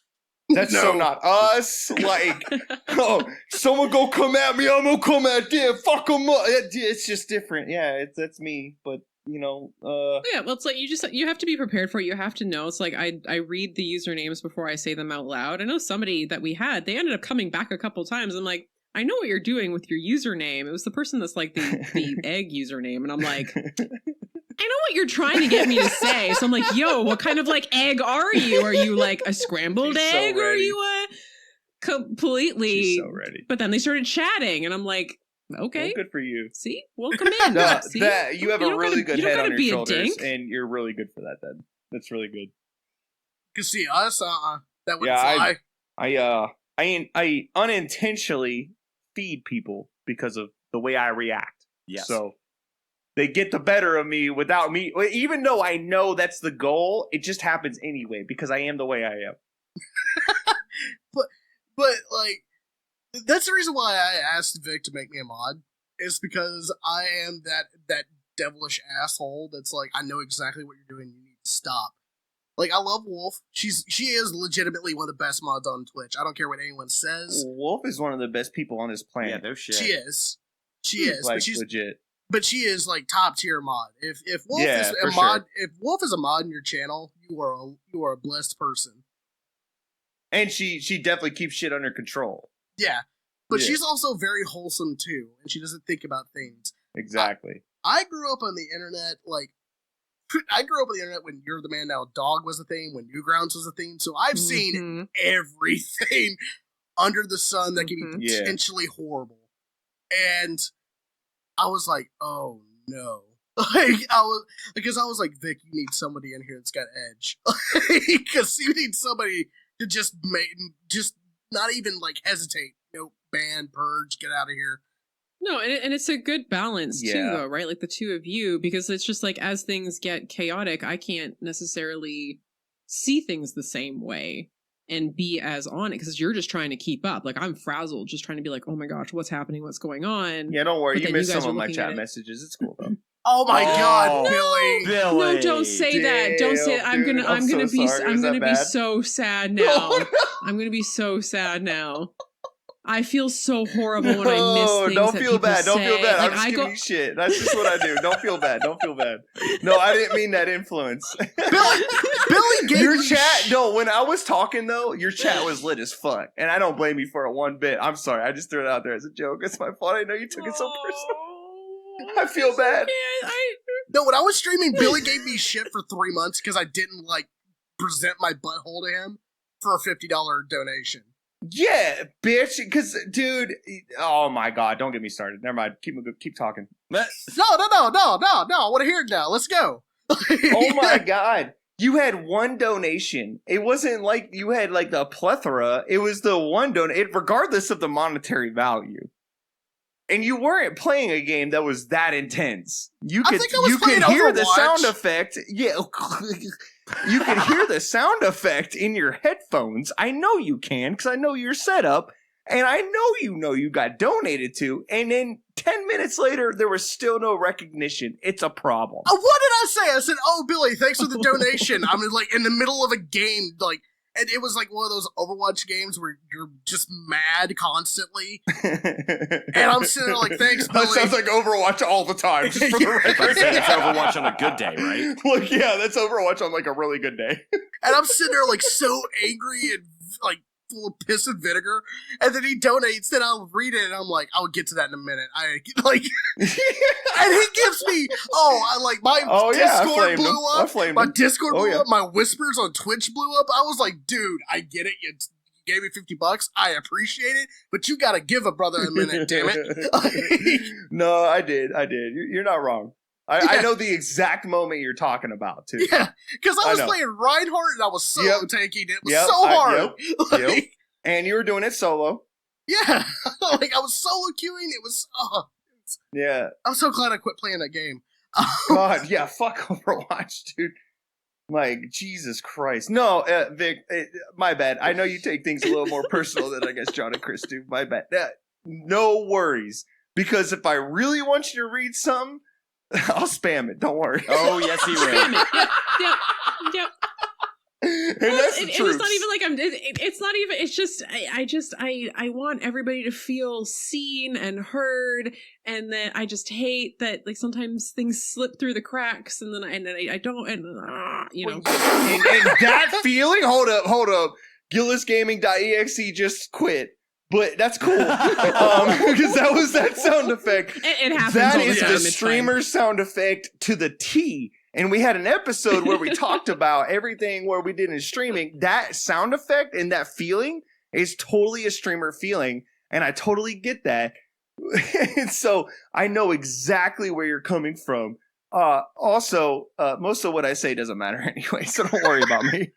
That's so not us. Like, oh, someone go come at me, I'm gonna come at them. Fuck them up. It's just different. Yeah, that's me. But yeah, well, it's like you have to be prepared for it. You have to know. It's like I read the usernames before I say them out loud. I know somebody that we had. They ended up coming back a couple times. I'm like, I know what you're doing with your username. It was the person that's like the egg username, and I'm like. I know what you're trying to get me to say. So I'm like, yo, what kind of like egg are you? Are you like a scrambled egg? Or are you a completely... She's so ready. But then they started chatting and I'm like, okay. Well, good for you. See? Welcome in. See? You have a really good head on your shoulders and you're really good for that then. That's really good. You see us? That wouldn't fly. I unintentionally feed people because of the way I react. Yes. So... They get the better of me without me. Even though I know that's the goal, it just happens anyway because I am the way I am. but like, that's the reason why I asked Vic to make me a mod. Is because I am that devilish asshole that's like, I know exactly what you're doing. You need to stop. Like, I love Wolf. She is legitimately one of the best mods on Twitch. I don't care what anyone says. Wolf is one of the best people on this planet. Yeah, no shit. She is. Like, but she's legit. But she is like top tier mod. If Wolf is a mod, sure. If Wolf is a mod in your channel, you are a blessed person. And she definitely keeps shit under control. Yeah, but she's also very wholesome too, and she doesn't think about things. Exactly. I grew up on the internet when You're the Man Now Dog was a thing, when Newgrounds was a thing. So I've seen everything under the sun that can be potentially horrible, and. I was like, oh no. Like I was like, Vic, you need somebody in here that's got edge. Because you need somebody to just not even like hesitate. Ban, purge, get out of here. No, and it's a good balance too, though, right? Like the two of you, because it's just like as things get chaotic, I can't necessarily see things the same way and be as on it because you're just trying to keep up. Like I'm frazzled, just trying to be like, oh my gosh, what's happening? What's going on? Yeah, don't worry. You missed some of my chat messages. It's cool though. Oh my God, Billy! No, don't say that. Don't say that. I'm gonna be so sad now. I'm gonna be so sad now. I feel so horrible when I miss things. Don't feel bad. Don't feel bad. Like, I'm just giving you shit. That's just what I do. Don't feel bad. Don't feel bad. No, I didn't mean that influence. Billy gave your chat. No, when I was talking though, your chat was lit as fuck, and I don't blame you for it one bit. I'm sorry. I just threw it out there as a joke. It's my fault. I know you took it so personal. I feel bad. No, when I was streaming, Billy gave me shit for 3 months because I didn't like present my butthole to him for a $50 donation. Yeah, bitch. Because, dude, oh my God, don't get me started. Never mind. Keep talking. No. I want to hear it now. Let's go. Oh my God. You had one donation. It wasn't like you had like the plethora. It was the one donation, regardless of the monetary value. And you weren't playing a game that was that intense. You could hear the sound effect. Yeah. You could hear the sound effect in your headphones. I know you can, because I know your setup. And I know you got donated to. And then 10 minutes later, there was still no recognition. It's a problem. What did I say? I said, "Oh, Billy, thanks for the donation." I'm like in the middle of a game, like, and it was like one of those Overwatch games where you're just mad constantly. And I'm sitting there like, "Thanks, Billy." That sounds like Overwatch all the time, just for the record. It's Overwatch on a good day, right? Look, yeah, that's Overwatch on like a really good day. And I'm sitting there like so angry and like full of piss and vinegar, and then he donates, then I'll read it, and I'm like, I'll get to that in a minute. I like, and he gives me, my Discord blew up, my Discord blew up, my whispers on Twitch blew up. I was like, dude, I get it. You gave me $50. I appreciate it, but you gotta give a brother a minute, damn it. No, I did. You're not wrong. I know the exact moment you're talking about, too. Yeah, because I was playing Reinhardt and I was solo tanking. It was so hard. Yep. And you were doing it solo. Yeah. Like, I was solo queuing. It was... yeah. I'm so glad I quit playing that game. God, yeah, fuck Overwatch, dude. Like, Jesus Christ. No, Vic, my bad. I know you take things a little more personal than I guess John and Chris do. My bad. No worries. Because if I really want you to read something, I'll spam it. Don't worry. Oh, yes, he will. Spam it. Yep. And that's the truth. It's not even like it's not even. It's just. I want everybody to feel seen and heard, and that I just hate that like sometimes things slip through the cracks, and then I don't, and you know. And that feeling. Hold up. GuiltlessGaming.exe just quit. But that's cool, because that was that sound effect. It happens. That is the streamer sound effect to the T. And we had an episode where we talked about everything where we did in streaming. That sound effect and that feeling is totally a streamer feeling, and I totally get that. And so I know exactly where you're coming from. Also, most of what I say doesn't matter anyway, so don't worry about me.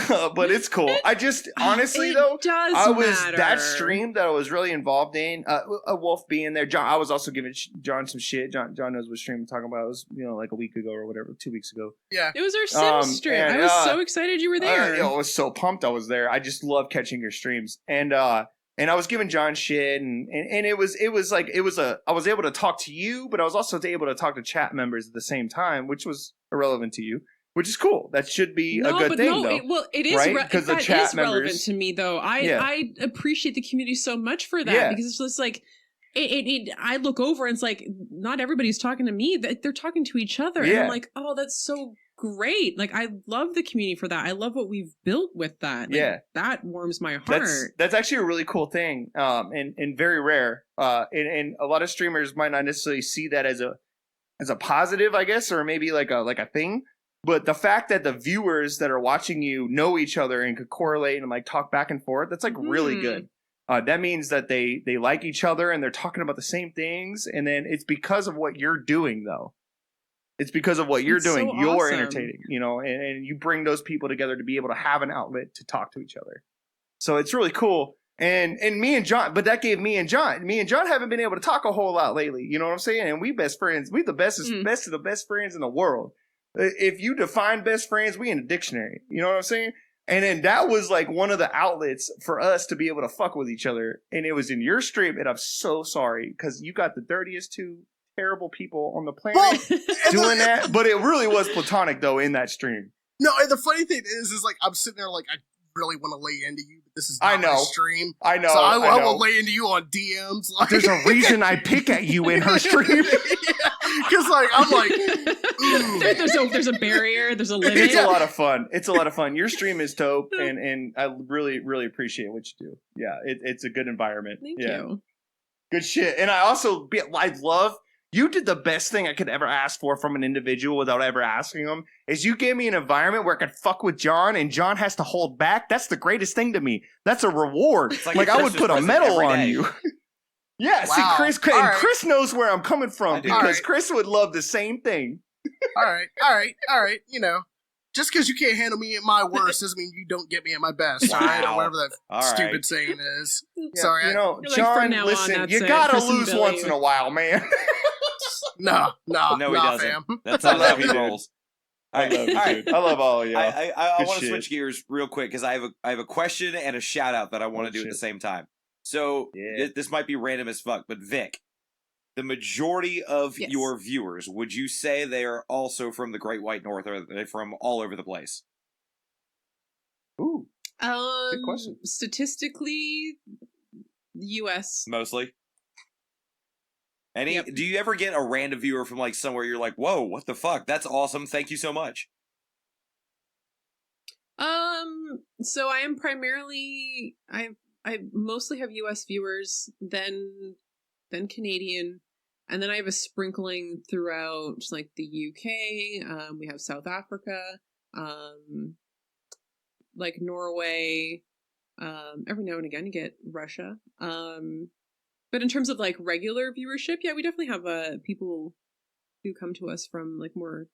But it's cool. I just honestly though, that stream that I was really involved in. Wolf being there, John. I was also giving John some shit. John knows what stream I'm talking about. It was like a week ago or whatever, 2 weeks ago. Yeah, it was our Sims stream. I was so excited you were there. I was so pumped I was there. I just love catching your streams, and I was giving John shit, and I was able to talk to you, but I was also able to talk to chat members at the same time, which was irrelevant to you, which is cool. That should be a good thing, though. It is right? Because the chat members, relevant to me, though. I appreciate the community so much for that because it's just like I look over and it's like not everybody's talking to me; they're talking to each other, and I'm like, oh, that's so great. Like, I love the community for that. I love what we've built with that. Like, that warms my heart. That's actually a really cool thing, and very rare. And a lot of streamers might not necessarily see that as a positive, I guess, or maybe like a thing. But the fact that the viewers that are watching you know each other and could correlate and like talk back and forth, that's like really good. That means that they like each other and they're talking about the same things. And then it's because of what you're doing, though. It's because of what you're doing. So you're awesome. entertaining, and you bring those people together to be able to have an outlet to talk to each other. So it's really cool. And me and John, but that gave me and John haven't been able to talk a whole lot lately. You know what I'm saying? And we best friends. We the best of the best friends in the world. If you define best friends, we in the dictionary. You know what I'm saying? And then that was like one of the outlets for us to be able to fuck with each other. And it was in your stream. And I'm so sorry because you got the dirtiest two terrible people on the planet doing that, but it really was platonic though in that stream. No, and the funny thing is like I'm sitting there like I really want to lay into you, but this is not my stream. I know. So I know. will lay into you on DMs. Like. There's a reason I pick at you in her stream. Because like I'm like, there's a barrier. There's a limit. It's a lot of fun. Your stream is dope, and I really really appreciate what you do. Yeah, it's a good environment. Thank you. Good shit. And I love. You did the best thing I could ever ask for from an individual without ever asking them, is you gave me an environment where I could fuck with John and John has to hold back. That's the greatest thing to me. That's a reward. It's like I would put a medal on you. Yeah, wow. See, Chris knows where I'm coming from because Chris would love the same thing. All right. just because you can't handle me at my worst doesn't mean you don't get me at my best. All right, or whatever that All stupid right. saying is. Yeah, Sorry, you know, Like, John, from now on, listen, that's you it. gotta Chris and lose Billy. once in a while, man. no, No, he doesn't. fam. That's I not love how he you, dude. rolls. All I right, love you, all right. dude. I love all of y'all. I Good want to shit. switch gears real quick because I have a question and a shout out that I want to do at the same time. So Yeah. this might be random as fuck, but Vic, the majority of Yes. your viewers, would you say they are also from the Great White North, or are they from all over the place? Ooh, good question. Statistically, U.S. Mostly. Any? Yep. Do you ever get a random viewer from like somewhere you're like, whoa, what the fuck? That's awesome. Thank you so much. So I am primarily I mostly have U.S. viewers, then Canadian, and then I have a sprinkling throughout like the U.K. We have South Africa, like Norway. Every now and again you get Russia. But in terms of like regular viewership, yeah, we definitely have people who come to us from like more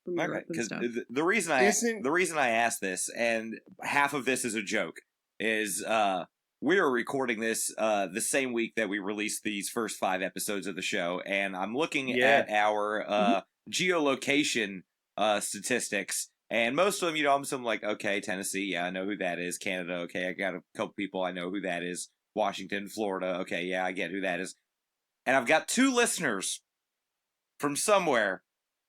from Okay, Europe and because stuff. the reason I asked this, and half of this is a joke, is we are recording this the same week that we released these first 5 episodes of the show, and I'm looking at our geolocation statistics, and most of them, you know, I'm like, okay, Tennessee, yeah, I know who that is. Canada, okay, I got a couple people I know who that is. Washington, Florida, okay, yeah, I get who that is. And I've got 2 listeners from somewhere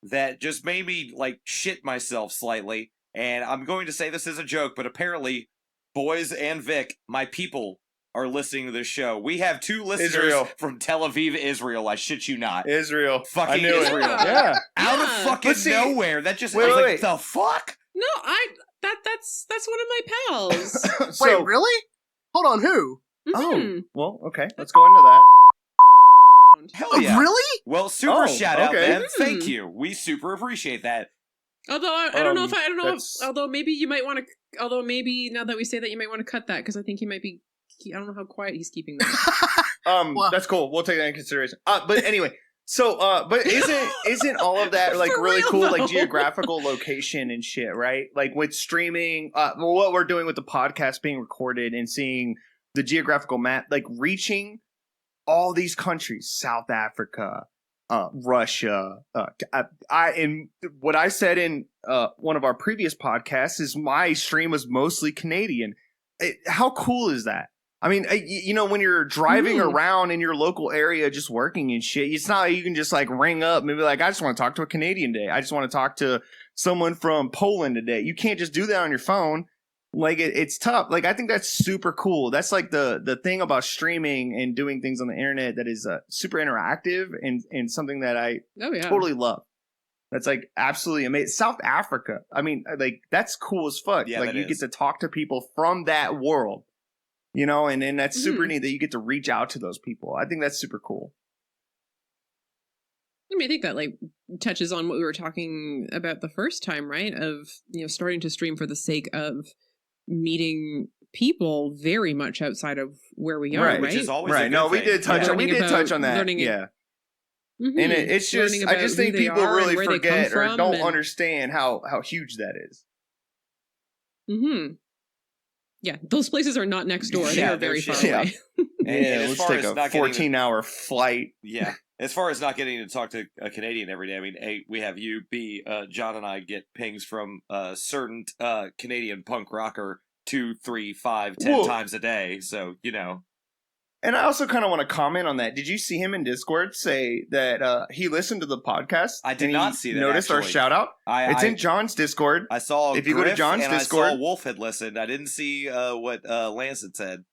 that just made me like shit myself slightly, and I'm going to say this is a joke, but apparently Boys and Vic, my people, are listening to this show. We have 2 listeners Israel. from Tel Aviv, Israel. I shit you not. Israel. Fucking I knew it. Israel. Yeah. Out of Yeah. fucking But see- nowhere. That just Wait, I was like, wait. the fuck? No, that's one of my pals. So, Wait, really? Hold on, who? Oh, Mhm. well, okay. Let's go into that. Hell yeah. Really? Well, super Oh, shout out, okay. man. Thank Mhm. you. We super appreciate that. Although I don't know if I don't know. If, that's- although maybe you might want to. Although maybe now that we say that, you might want to cut that because I think he might be. I don't know how quiet he's keeping that. Well- That's cool. We'll take that into consideration. But anyway, so but isn't all of that like For really real, cool, though. like geographical location and shit, right? Like with streaming, what we're doing with the podcast being recorded and seeing the geographical map, like reaching all these countries, South Africa, Russia. And what I said in one of our previous podcasts is my stream was mostly Canadian. How cool is that? I mean, you know, when you're driving around in your local area, just working and shit, it's not like you can just like ring up and be like, I just want to talk to a Canadian today. I just want to talk to someone from Poland today. You can't just do that on your phone. Like it's tough. Like I think that's super cool. That's like the thing about streaming and doing things on the internet that is super interactive and something that I totally love. That's like absolutely amazing. South Africa. I mean, like that's cool as fuck. Yeah, like that you is. get to talk to people from that world, you know, and that's super neat that you get to reach out to those people. I think that's super cool. I mean, I think that like touches on what we were talking about the first time, right? Of, you know, starting to stream for the sake of meeting people very much outside of where we are, right? Which is always a Right. good No, we thing. did touch on Learning about- that. learning- Yeah. Mhm. And it's just Learning I about just who think they people are and really where they come forget or from don't and- understand how huge that is. Mm-hmm. Yeah, those places are not next door. They Yeah, are very they're far shit. away. And as let's far take as a not getting 14-hour flight. Yeah. As far as not getting to talk to a Canadian every day, I mean, A, we have you. B, John and I get pings from a certain Canadian punk rocker 2, 3, 5, 10 Whoa. times a day. So, you know. And I also kind of want to comment on that. Did you see him in Discord say that he listened to the podcast? I did and he not see that, Noticed our actually. shout out? It's in John's Discord. I saw If you go to Griff John's and Discord- I saw Wolf had listened. I didn't see what Lance had said.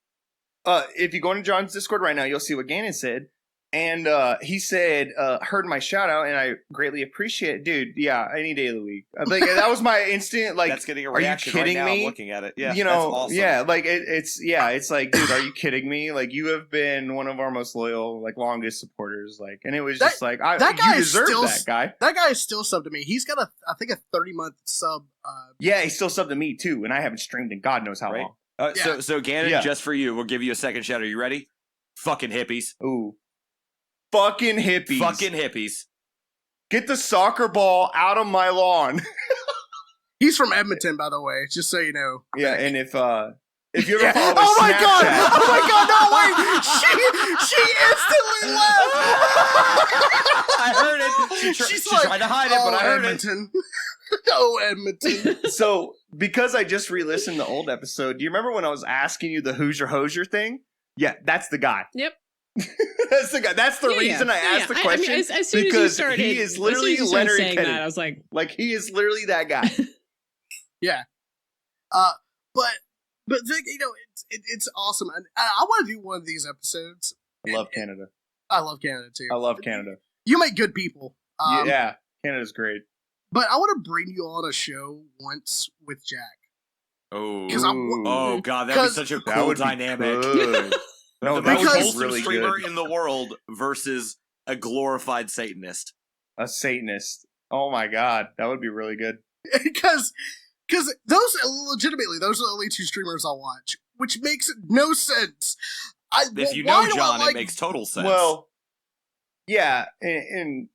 If you go into John's Discord right now, you'll see what Gannon said. And he said, heard my shout out, and I greatly appreciate it. Dude, yeah, any day of the week. Like, that was my instant, like, That's getting a are you reaction kidding right now. me? I'm looking at it. Yeah, you that's know, awesome. yeah, like, it's like, dude, are you kidding me? Like, you have been one of our most loyal, like, longest supporters. Like, and it was just like, that you guy is deserve still- that guy. That guy is still subbed to me. He's got I think a 30-month sub. Yeah, he still subbed to me, too, and I haven't streamed in God knows how Right. long. Yeah. So Gannon, Yeah. just for you, we'll give you a second shout. Are you ready? Fucking hippies. Ooh. Fucking hippies. Fucking hippies. Get the soccer ball out of my lawn. He's from Edmonton, by the way, just so you know. Yeah, and if you ever follow Oh my god! Snapchat- Oh my god! No, wait! She instantly left. I heard it. She tried to hide it, but I heard Edmonton. Oh, Edmonton. So, because I just re-listened to the old episode, do you remember when I was asking you the Hoosier Hosier thing? Yeah, that's the guy. Yep. That's the guy. That's the reason I asked the question. as soon as because you started, he is literally as soon as you started Leonard saying Kenny. that, I was like, he is literally that guy. But Vic, it's awesome. And I want to do one of these episodes. I love Canada. I love Canada too. I love Canada. You make good people. Yeah, Canada's great. But I want to bring you on a show once with Jack. Oh, 'Cause oh god, that'd be such a That cool would be dynamic. good. No, The that most would be wholesome really streamer good. in the world versus a glorified Satanist. A Satanist. Oh my god, that would be really good. Because those are the only two streamers I'll watch, which makes no sense. If you why know do I John, like- it makes total sense. Well, yeah, and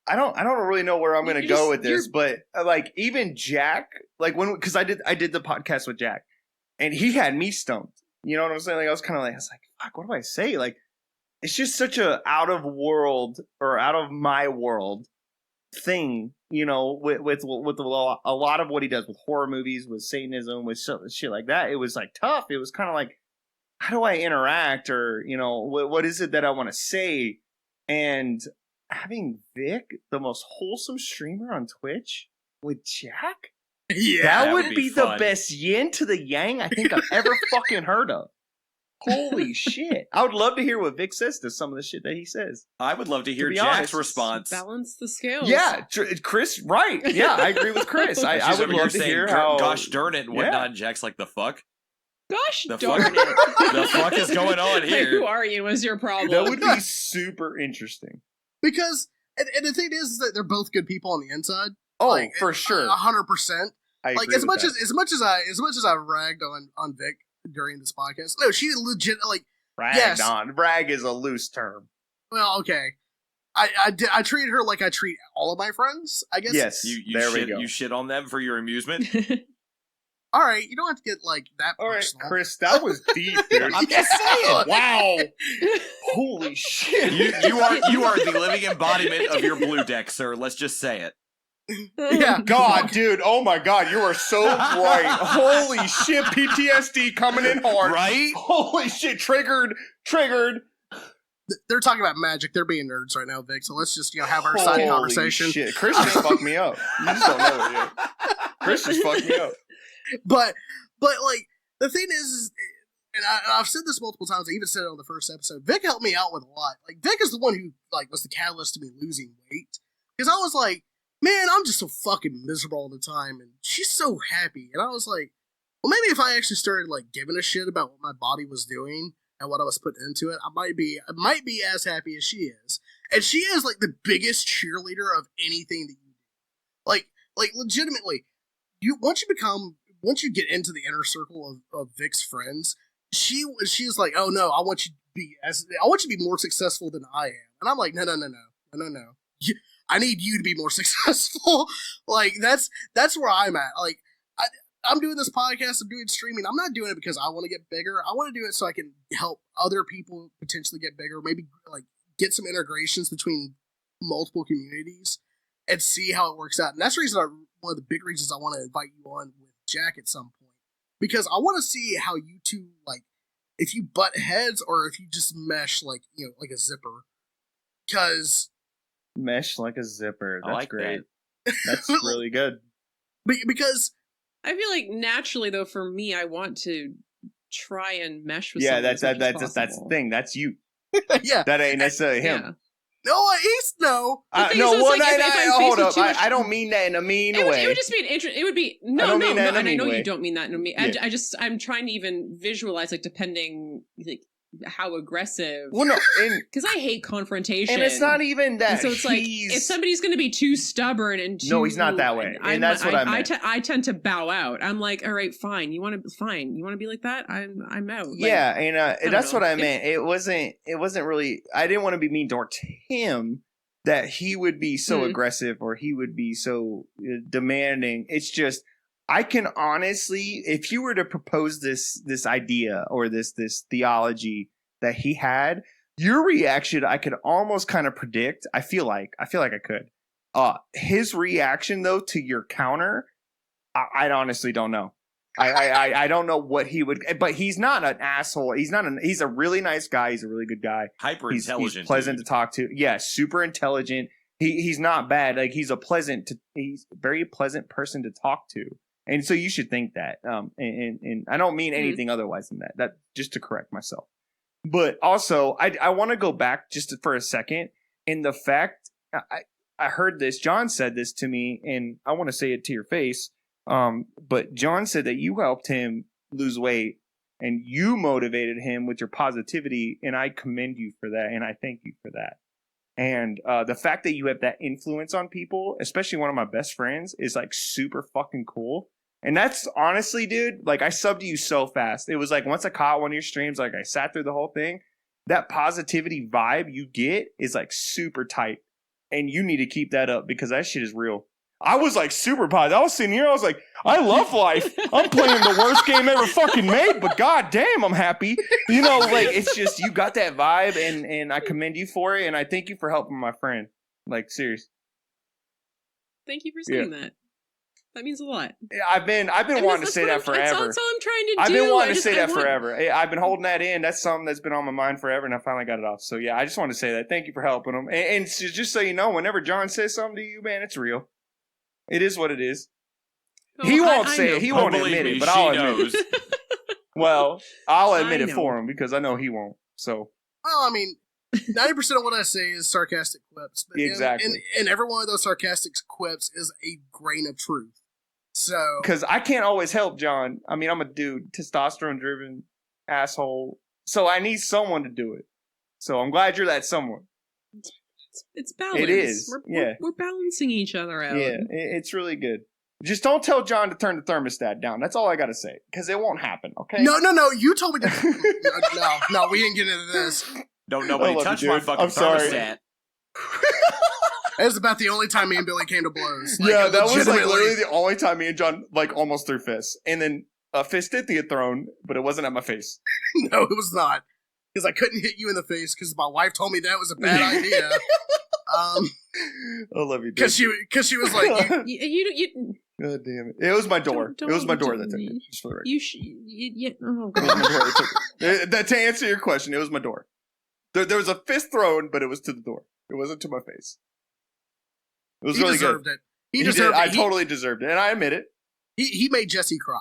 I don't really know where I'm going to You're go just- with this, you're- but like even Jack, like because I did the podcast with Jack, and he had me stumped. You know what I'm saying? Like I was like, fuck, what do I say? Like it's just such a out of my world thing, you know, with a lot of what he does with horror movies, with Satanism, with shit like that. It was like tough. It was kind of like, how do I interact, or you know, what is it that I want to say? And having Vic, the most wholesome streamer on Twitch, with Jack, Yeah. that would be be the fun. best yin to the yang I think I've ever fucking heard of. Holy shit! I would love to hear what Vic says to some of the shit that he says. I would love to hear be Jack's honest, response. balance the scales. Yeah, Chris, right? Yeah, I agree with Chris. I She's would over here love to saying, hear how. gosh darn it, and whatnot. And Jack's like, the fuck? Gosh The darn fuck? it. The fuck is going on Like, here? who are you? What's your problem? That would be super interesting. Because and the thing is that they're both good people on the inside. Oh, Like, for sure. 100%. I Like agree as with much that. as I ragged on Vic during this podcast. No, she legit like ragged yes. on. Rag is a loose term. well, okay. I treated her like I treat all of my friends, I guess. Yes, You there shit, we go. You shit on them for your amusement? All right, you don't have to get like that All right, personal. Chris, that was deep, dude. I'm just saying. Wow. Holy shit. You are the living embodiment of your blue deck, sir. Let's just say it. Yeah. God, dude. Oh my God, you are so right. Holy shit, PTSD coming in hard. Right? Holy shit, triggered. They're talking about magic. They're being nerds right now, Vic. So let's just have our side Holy conversation. Shit. Chris just fucked me up. You just don't know it yet. Chris just fucked me up. But like the thing is and I've said this multiple times. I even said it on the first episode. Vic helped me out with a lot. Like Vic is the one who like was the catalyst to me losing weight because I was like, man, I'm just so fucking miserable all the time, and she's so happy. And I was like, well, maybe if I actually started like giving a shit about what my body was doing and what I was putting into it, I might be as happy as she is. And she is like the biggest cheerleader of anything that you do. Like legitimately, once you get into the inner circle of Vic's friends, she's like, oh no, I want you to be more successful than I am. And I'm like, no. I need you to be more successful. Like that's where I'm at. Like I'm doing this podcast, I'm doing streaming. I'm not doing it because I want to get bigger. I want to do it so I can help other people potentially get bigger. Maybe like get some integrations between multiple communities and see how it works out. And that's the reason one of the big reasons I want to invite you on with Jack at some point, because I want to see how you two like if you butt heads or if you just mesh like like a zipper. Because Mesh like a zipper. I That's like great. That's really good. because I feel like naturally, though, for me, I want to try and mesh with. Yeah, someone that's as much as that's the possible. thing. That's you. yeah, That ain't necessarily him. Yeah. no, he's no. The thing No, is, it's well, like, if I'm hold faced with up. too much- I don't mean that in a mean way. It would just be an interest. It would be I don't mean that in a and I mean know way. you don't mean that in a mean. Yeah. I'm trying to even visualize like depending like how aggressive. Well, no, Because I hate confrontation, and it's not even that. And so it's like he's- if somebody's going to be too stubborn and too, No, he's not that way, and that's what I meant. I tend to bow out. I'm like, all right, fine. You want to be like that? I'm out. Like, Yeah, and don't that's know. what I meant. It wasn't really. I didn't want to be mean towards him. that he would be so Mm. aggressive or he would be so demanding. It's just, I can honestly, if you were to propose this idea or this theology that he had, your reaction I could almost kind of predict. I feel like I could. His reaction though to your counter, I honestly don't know. I don't know what he would, but he's not an asshole. He's a really nice guy. He's a really good guy. Hyper He's intelligent. pleasant to talk to. Yeah, super intelligent. He's not bad. Like he's he's a very pleasant person to talk to. And so you should think that. And I don't mean anything otherwise than that. That just to correct myself. But also, I want to go back just for a second. In the fact, I heard this. John said this to me, and I want to say it to your face. But John said that you helped him lose weight, and you motivated him with your positivity, and I commend you for that, and I thank you for that. And the fact that you have that influence on people, especially one of my best friends, is like super fucking cool. And that's honestly, dude, like I subbed to you so fast. It was like once I caught one of your streams, like I sat through the whole thing. That positivity vibe you get is like super tight. And you need to keep that up because that shit is real. I was like super positive. I was sitting here, I was like, I love life. I'm playing the worst game ever fucking made, but god damn, I'm happy. You know, like it's just you got that vibe and I commend you for it and I thank you for helping my friend. Like serious. Thank you for saying that. That means a lot. I've been wanting to say that forever. That's all I'm trying to do. I've been wanting to say that forever. I've been holding that in. That's something that's been on my mind forever, and I finally got it off. So yeah, I just want to say that. Thank you for helping him. And just so you know, whenever John says something to you, man, it's real. It is what it is. Oh, He won't say know. it. He won't admit it, but I'll admit it. Well, I'll admit it for him because I know he won't. So. Well, I mean, 90% of what I say is sarcastic quips. But exactly. And every one of those sarcastic quips is a grain of truth. So. Because I can't always help John. I mean, I'm a dude, testosterone-driven asshole. So I need someone to do it. So I'm glad you're that someone. It's balance. It is. We're balancing each other out. Yeah, it's really good. Just don't tell John to turn the thermostat down. That's all I got to say. Because it won't happen, okay? No. You told me to. No, we didn't get into this. Don't nobody touch my fucking thermostat. It was about the only time me and Billy came to blows. Like, yeah, that was like literally the only time me and John like almost threw fists. And then a fist did get thrown, but it wasn't at my face. No, it was not. Because I couldn't hit you in the face because my wife told me that was a bad idea. I love you, dude. Because she was like, you God damn it! It was my door. It was my door that took it. Just for the record. Oh, God. It was my door that took it. To answer your question, it was my door. There was a fist thrown, but it was to the door. It wasn't to my face. It was really good. He deserved it. I totally deserved it, and I admit it. He made Jesse cry.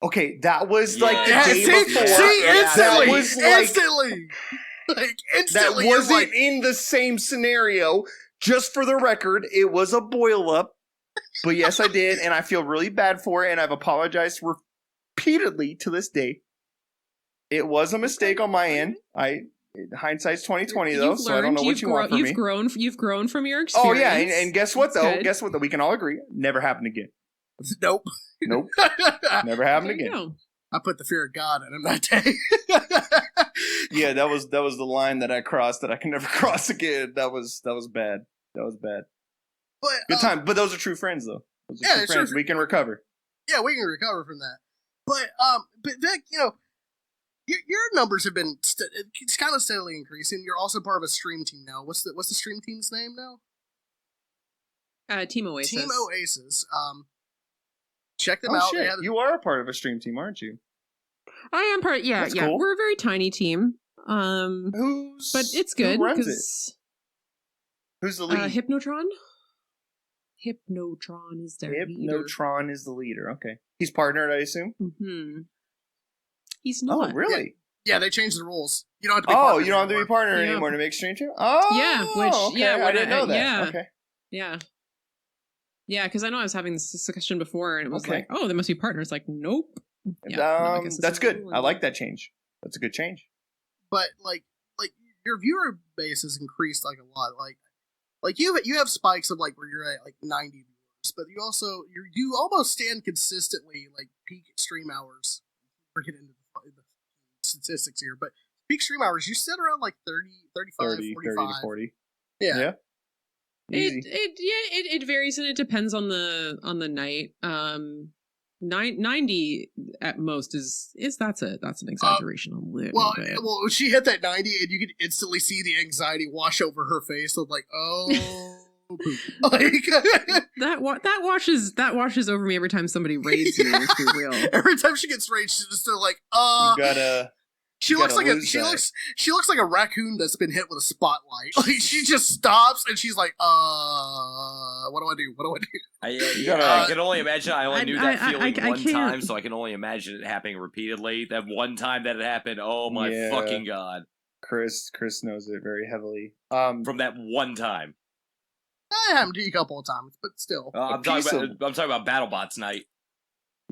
Okay, that was like the day before. Instantly. Like, instantly. That wasn't in the same scenario. Just for the record, it was a boil up. But yes, I did, and I feel really bad for it, and I've apologized repeatedly to this day. It was a mistake on my end. Hindsight's 20/20 though, so I don't know what you want from me. You've grown from your experience. Oh yeah, and guess what though? Good. Guess what though? We can all agree, never happened again. Nope. Never happened again. I put the fear of God in him that day. Yeah, that was the line that I crossed that I can never cross again. That was bad. That was bad. But good time. But those are true friends though. Those are true friends. Sure. We can recover. Yeah, we can recover from that. But Vic, your numbers have been it's kind of steadily increasing. You're also part of a stream team now. What's the stream team's name now? Team Oasis. Team Oasis. Check them out. Shit. You are a part of a stream team, aren't you? I am part. Yeah, That's yeah. Cool. We're a very tiny team. But it's good because who's the lead? Hypnotron. Hypnotron is their leader. Hypnotron is the leader. Okay, he's partnered, I assume. Mm-hmm. He's not. Oh, really? Yeah, they changed the rules. You don't have to be partnered. You don't have to be partnered anymore to make stream team? Oh, yeah, I didn't know that. Yeah. Okay. Yeah. Yeah, because I know I was having this discussion before, and it was like, oh, they must be partners. Like, nope. Yeah, that's good. I like that change. That's a good change. But like your viewer base has increased like a lot. Like you have spikes of like where you're at like 90 viewers, but you almost stand consistently like peak stream hours. We're getting into the statistics here, but peak stream hours you sit around like 30, 35, 40, 40. Yeah. Easy. It varies and it depends on the night. 90 at most is that's an exaggeration a little bit. Well, she hit that 90 and you could instantly see the anxiety wash over her face of like, oh, like that washes over me every time somebody raids me. Let's be real. Every time she gets raided, she's just like, You gotta. She looks like a raccoon that's been hit with a spotlight. Like she just stops and she's like, what do I do? What do I do? I can only imagine. I only knew that feeling one can't. time, so I can only imagine it happening repeatedly. That one time that it happened, oh my fucking god! Chris knows it very heavily. From that one time, I happened to you a couple of times, but still. I'm talking about BattleBots night.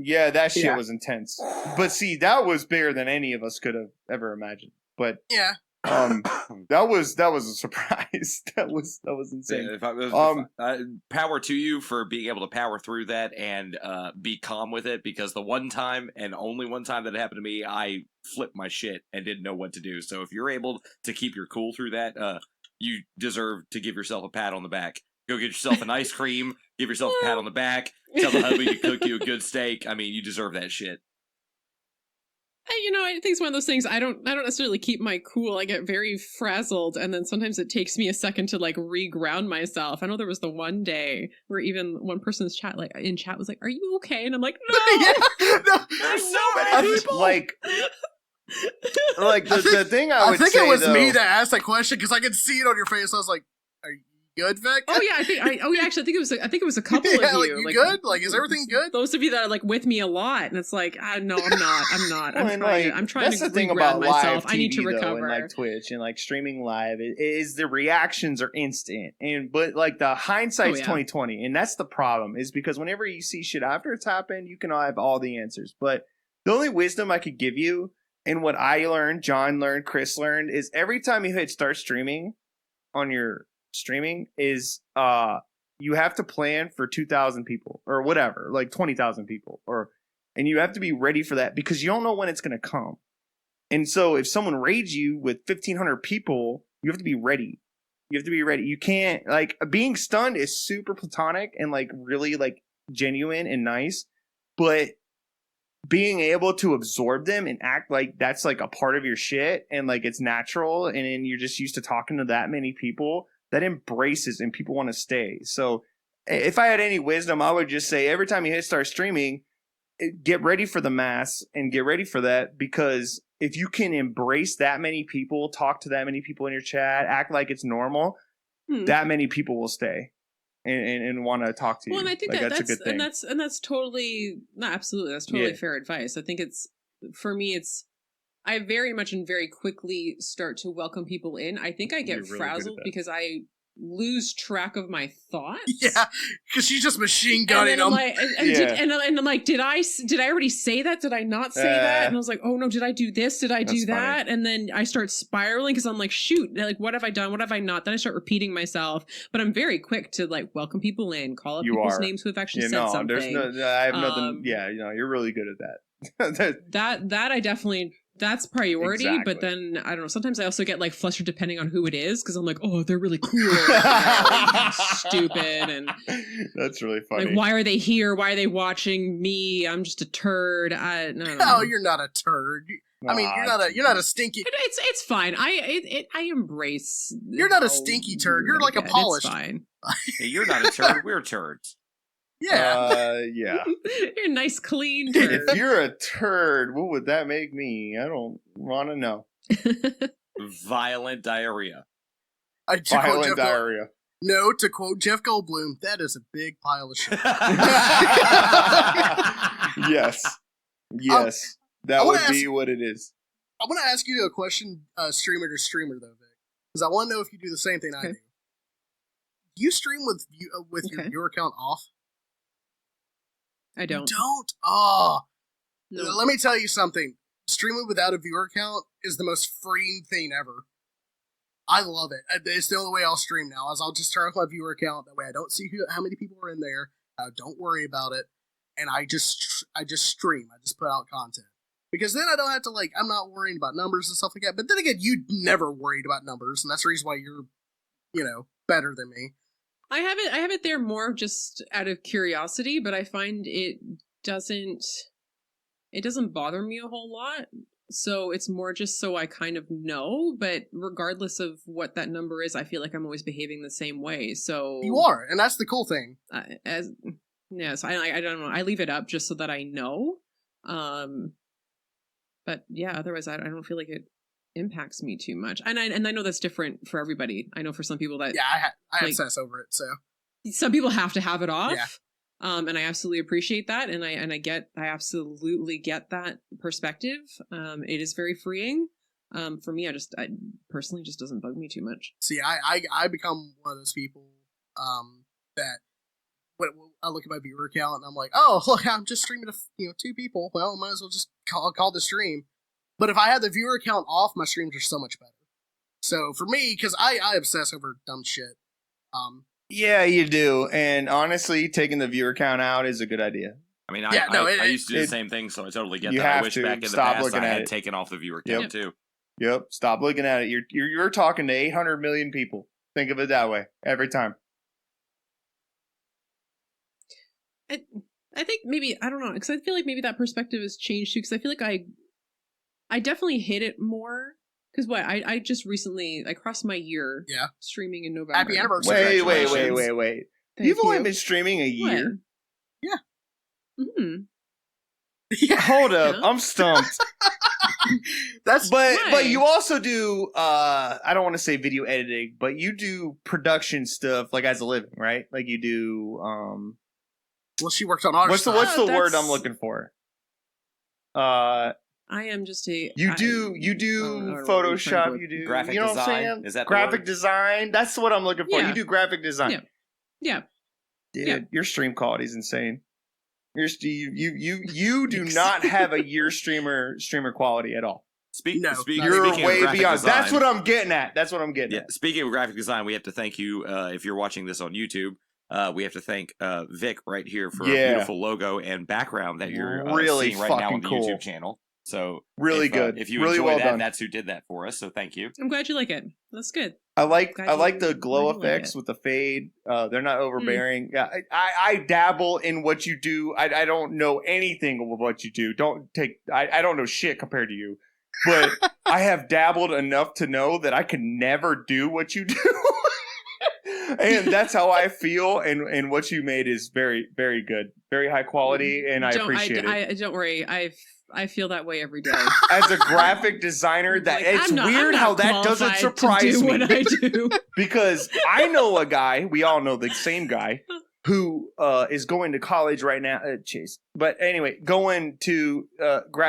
Yeah, that shit was intense. But see, that was bigger than any of us could have ever imagined. But yeah, that was a surprise. that was insane. Power to you for being able to power through that and be calm with it, because the one time and only one time that it happened to me, I flipped my shit and didn't know what to do. So if you're able to keep your cool through that, you deserve to give yourself a pat on the back. Go get yourself an ice cream, give yourself a pat on the back, tell the hubby to cook you a good steak. I mean, you deserve that shit. I think it's one of those things. I don't necessarily keep my cool. I get very frazzled, and then sometimes it takes me a second to like reground myself. I know there was the one day where even one person's chat was like, "Are you okay?" And I'm like, "No, There's so many people." Like the thing I would say, it was though, me that asked that question because I could see it on your face. I was like, "Are you good, Vic?" Oh yeah, I think it was a couple of you. Like, you good? Like, is everything good? Those of you that are like with me a lot, and it's like, no, I'm not. I'm trying that's to the thing reground about myself. live TV, I need to though, recover. and like Twitch and like streaming live is the reactions are instant, but like the hindsight's 20/20, and that's the problem. Is because whenever you see shit after it's happened, you can have all the answers, but the only wisdom I could give you, and what I learned, John learned, Chris learned, is every time you hit start streaming on your streaming is you have to plan for 2,000 people or whatever, like 20,000 people, and you have to be ready for that because you don't know when it's going to come. And so if someone raids you with 1,500 people, you have to be ready. You can't, like, being stunned is super platonic and like really like genuine and nice, but being able to absorb them and act like that's like a part of your shit and like it's natural, and then you're just used to talking to that many people, that embraces and people want to stay. So if I had any wisdom, I would just say every time you hit start streaming, get ready for the mass and get ready for that, because if you can embrace that many people, talk to that many people in your chat, act like it's normal, that many people will stay and want to talk to you. Well, and I think like, that's a good thing. And that's totally, no, absolutely, that's totally fair advice. I think for me, I very much and very quickly start to welcome people in. I think I get really frazzled because I lose track of my thoughts. Yeah, because she's just machine gunning them. And I'm like, did I already say that? Did I not say that? And I was like, oh no, did I do this? Did I do that? Funny. And then I start spiraling because I'm like, shoot, like, what have I done? What have I not? Then I start repeating myself. But I'm very quick to like welcome people in, call out people's names who have actually said something. I have nothing. Yeah, you're really good at that. that I definitely. That's priority, exactly. But then, I don't know, sometimes I also get, like, flustered depending on who it is, because I'm like, oh, they're really cool. Stupid, and... That's really funny. Like, why are they here? Why are they watching me? I'm just a turd. No, you're not a turd. I mean, you're not a stinky... It's fine. I embrace... You're not a stinky turd. You're like a polished... It's fine. Hey, you're not a turd. We're turds. Yeah. Yeah. You're a nice, clean turd. If you're a turd, what would that make me? I don't want to know. Violent diarrhea. Violent diarrhea. No, to quote Jeff Goldblum, that is a big pile of shit. Yes. That would be what it is. I want to ask you a question, streamer to streamer, though, Vic. Because I want to know if you do the same thing I do. Do you stream with your viewer account off? I don't. You don't? Oh. No. Let me tell you something. Streaming without a viewer account is the most freeing thing ever. I love it. It's the only way I'll stream now. I'll just turn off my viewer account. That way I don't see how many people are in there. Don't worry about it. And I just stream. I just put out content. Because then I don't have to, like, I'm not worrying about numbers and stuff like that. But then again, you never worried about numbers. And that's the reason why you're, better than me. I have it there more just out of curiosity, but I find it doesn't bother me a whole lot. So it's more just so I kind of know, but regardless of what that number is, I feel like I'm always behaving the same way. So You are, and that's the cool thing. So I don't know. I leave it up just so that I know. But yeah, otherwise I don't feel like it impacts me too much. And I know that's different for everybody. I know for some people that I obsess over it. So some people have to have it off. Yeah. And I absolutely appreciate that, and I absolutely get that perspective. It is very freeing. For me, I personally just doesn't bug me too much. See, I become one of those people that when I look at my viewer count and I'm like, oh look, I'm just streaming to 2 people. Well, I might as well just call the stream. But if I had the viewer count off, my streams are so much better. So for me, because I obsess over dumb shit. Yeah, you do. And honestly, taking the viewer count out is a good idea. I mean, I used to do the same thing, so I totally get that. I wish back in the past I had taken off the viewer count too. Yep, stop looking at it. You're talking to 800 million people. Think of it that way every time. I think maybe, I don't know, because I feel like maybe that perspective has changed too, because I feel like I definitely hit it more. Because I just recently, I crossed my year streaming in November. Happy anniversary. Wait. You've only been streaming a year? What? Yeah. Mm-hmm. Yeah. Hold up, I'm stumped. But you also do I don't want to say video editing, but you do production stuff like as a living, right? Like you do well, she works on our what's the word I'm looking for? I am just a You do Photoshop, you do graphic you know design. What I'm saying? Is that graphic design? That's what I'm looking for. Yeah. You do graphic design. Yeah. Dude, your stream quality is insane. You do not have a year streamer quality at all. No, you're way beyond. Design, that's what I'm getting at. Speaking of graphic design, we have to thank you if you're watching this on YouTube. We have to thank Vic right here for a beautiful logo and background that you're really seeing right now on the cool. YouTube channel. So really good. If you really enjoy well that, done. that's who did that for us. So thank you. I'm glad you like it. That's good. I like the glow effects with the fade. They're not overbearing. I dabble in what you do. I don't know anything of what you do. I don't know shit compared to you. But I have dabbled enough to know that I can never do what you do. And that's how I feel, and what you made is very, very good. Very high quality, and I appreciate it. Don't worry. I feel that way every day. As a graphic designer, that it's weird how that doesn't surprise me. What I do. Because I know a guy, we all know the same guy, who is going to college right now. Chase. But anyway, going to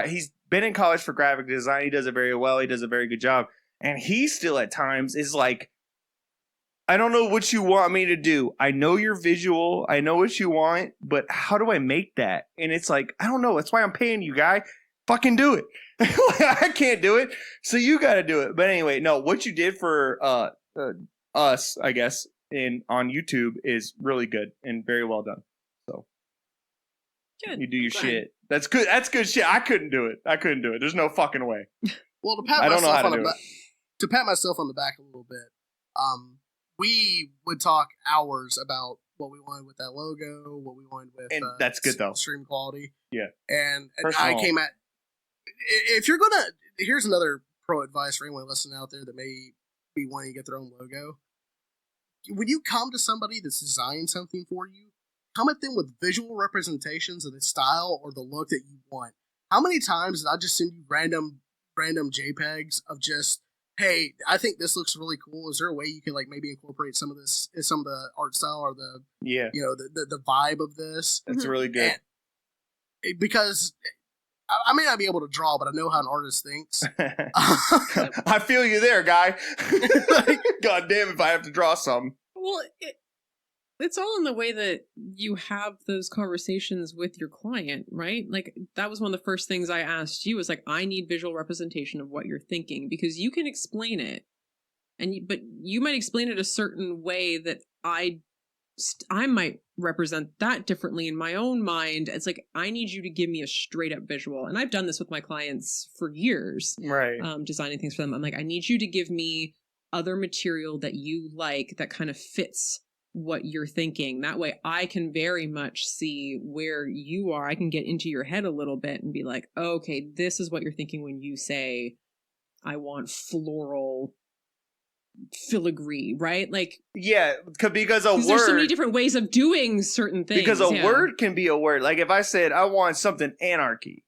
he's been in college for graphic design. He does it very well. He does a very good job. And he still at times is like, I don't know what you want me to do. I know you're visual. I know what you want, but how do I make that? And it's like, I don't know. That's why I'm paying you, guy. Fucking do it. I can't do it. So you got to do it. But anyway, no, what you did for us, I guess, on YouTube is really good and very well done. So good. You do your shit. That's good. That's good shit. I couldn't do it. There's no fucking way. Well, to pat myself on the back a little bit, we would talk hours about what we wanted with that logo, what we wanted with, and that's good though. Stream quality. Yeah. And I came at, if you're gonna, here's another pro advice for anyone listening out there that may be wanting to get their own logo. When you come to somebody that's designed something for you, come at them with visual representations of the style or the look that you want. How many times did I just send you random JPEGs of just, hey, I think this looks really cool. Is there a way you can like maybe incorporate some of the art style or the the vibe of this? That's really good. Because I may not be able to draw, but I know how an artist thinks. I feel you there, guy. God damn if I have to draw something. Well, it's all in the way that you have those conversations with your client, right? Like, that was one of the first things I asked you, was like, I need visual representation of what you're thinking, because you can explain it, but you might explain it a certain way that I might represent that differently in my own mind. It's like, I need you to give me a straight up visual. And I've done this with my clients for years, right? Designing things for them. I'm like, I need you to give me other material that you like that kind of fits what you're thinking. That way I can very much see where you are. I can get into your head a little bit and be like, okay, this is what you're thinking when you say, I want floral filigree, right? Like, yeah, because a word, there's so many different ways of doing certain things. because a word can be a word. Like if I said I want something anarchy,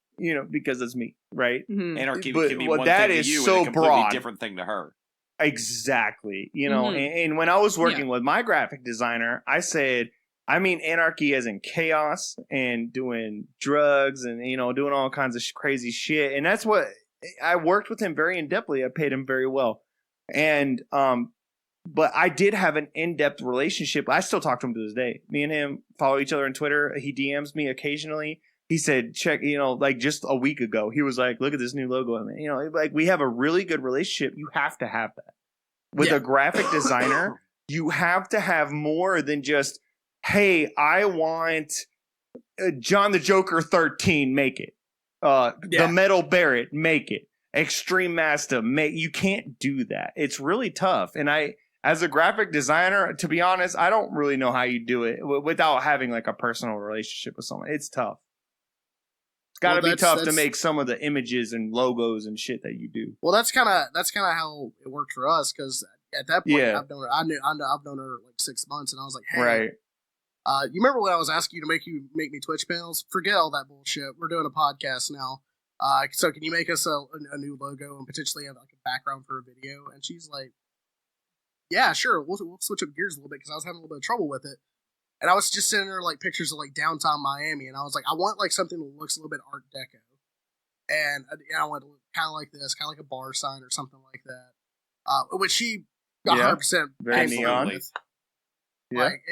because it's me, right? Mhm. Anarchy But can be what one that thing is to you so and a completely broad. different thing to her. Exactly. Mhm. And when I was working with my graphic designer, I said, I mean anarchy as in chaos and doing drugs and, doing all kinds of crazy shit. And that's what I worked with him very in-depthly. I paid him very well. And, but I did have an in-depth relationship. I still talk to him to this day. Me and him follow each other on Twitter. He DMs me occasionally. He said, check, like just a week ago, he was like, look at this new logo. And, like we have a really good relationship. You have to have that. With a graphic designer, you have to have more than just, hey, I want John the Joker 13, make it. The Metal Barrett, make it. Extreme Master, you can't do that. It's really tough. And as a graphic designer, to be honest, I don't really know how you do it without having like a personal relationship with someone. It's tough. It's got to be tough to make some of the images and logos and shit that you do. Well, that's kind of how it worked for us, because at that point, I've known her like 6 months, and I was like, hey, right. You remember when I was asking you to make me Twitch panels? Forget all that bullshit. We're doing a podcast now. So can you make us a new logo and potentially have like a background for a video? And she's like, yeah, sure. We'll switch up gears a little bit, because I was having a little bit of trouble with it. And I was just sending her like pictures of like downtown Miami, and I was like, I want like something that looks a little bit Art Deco, and I want it to look kind of like this, kind of like a bar sign or something like that. Which she 100% very neon. Yeah, like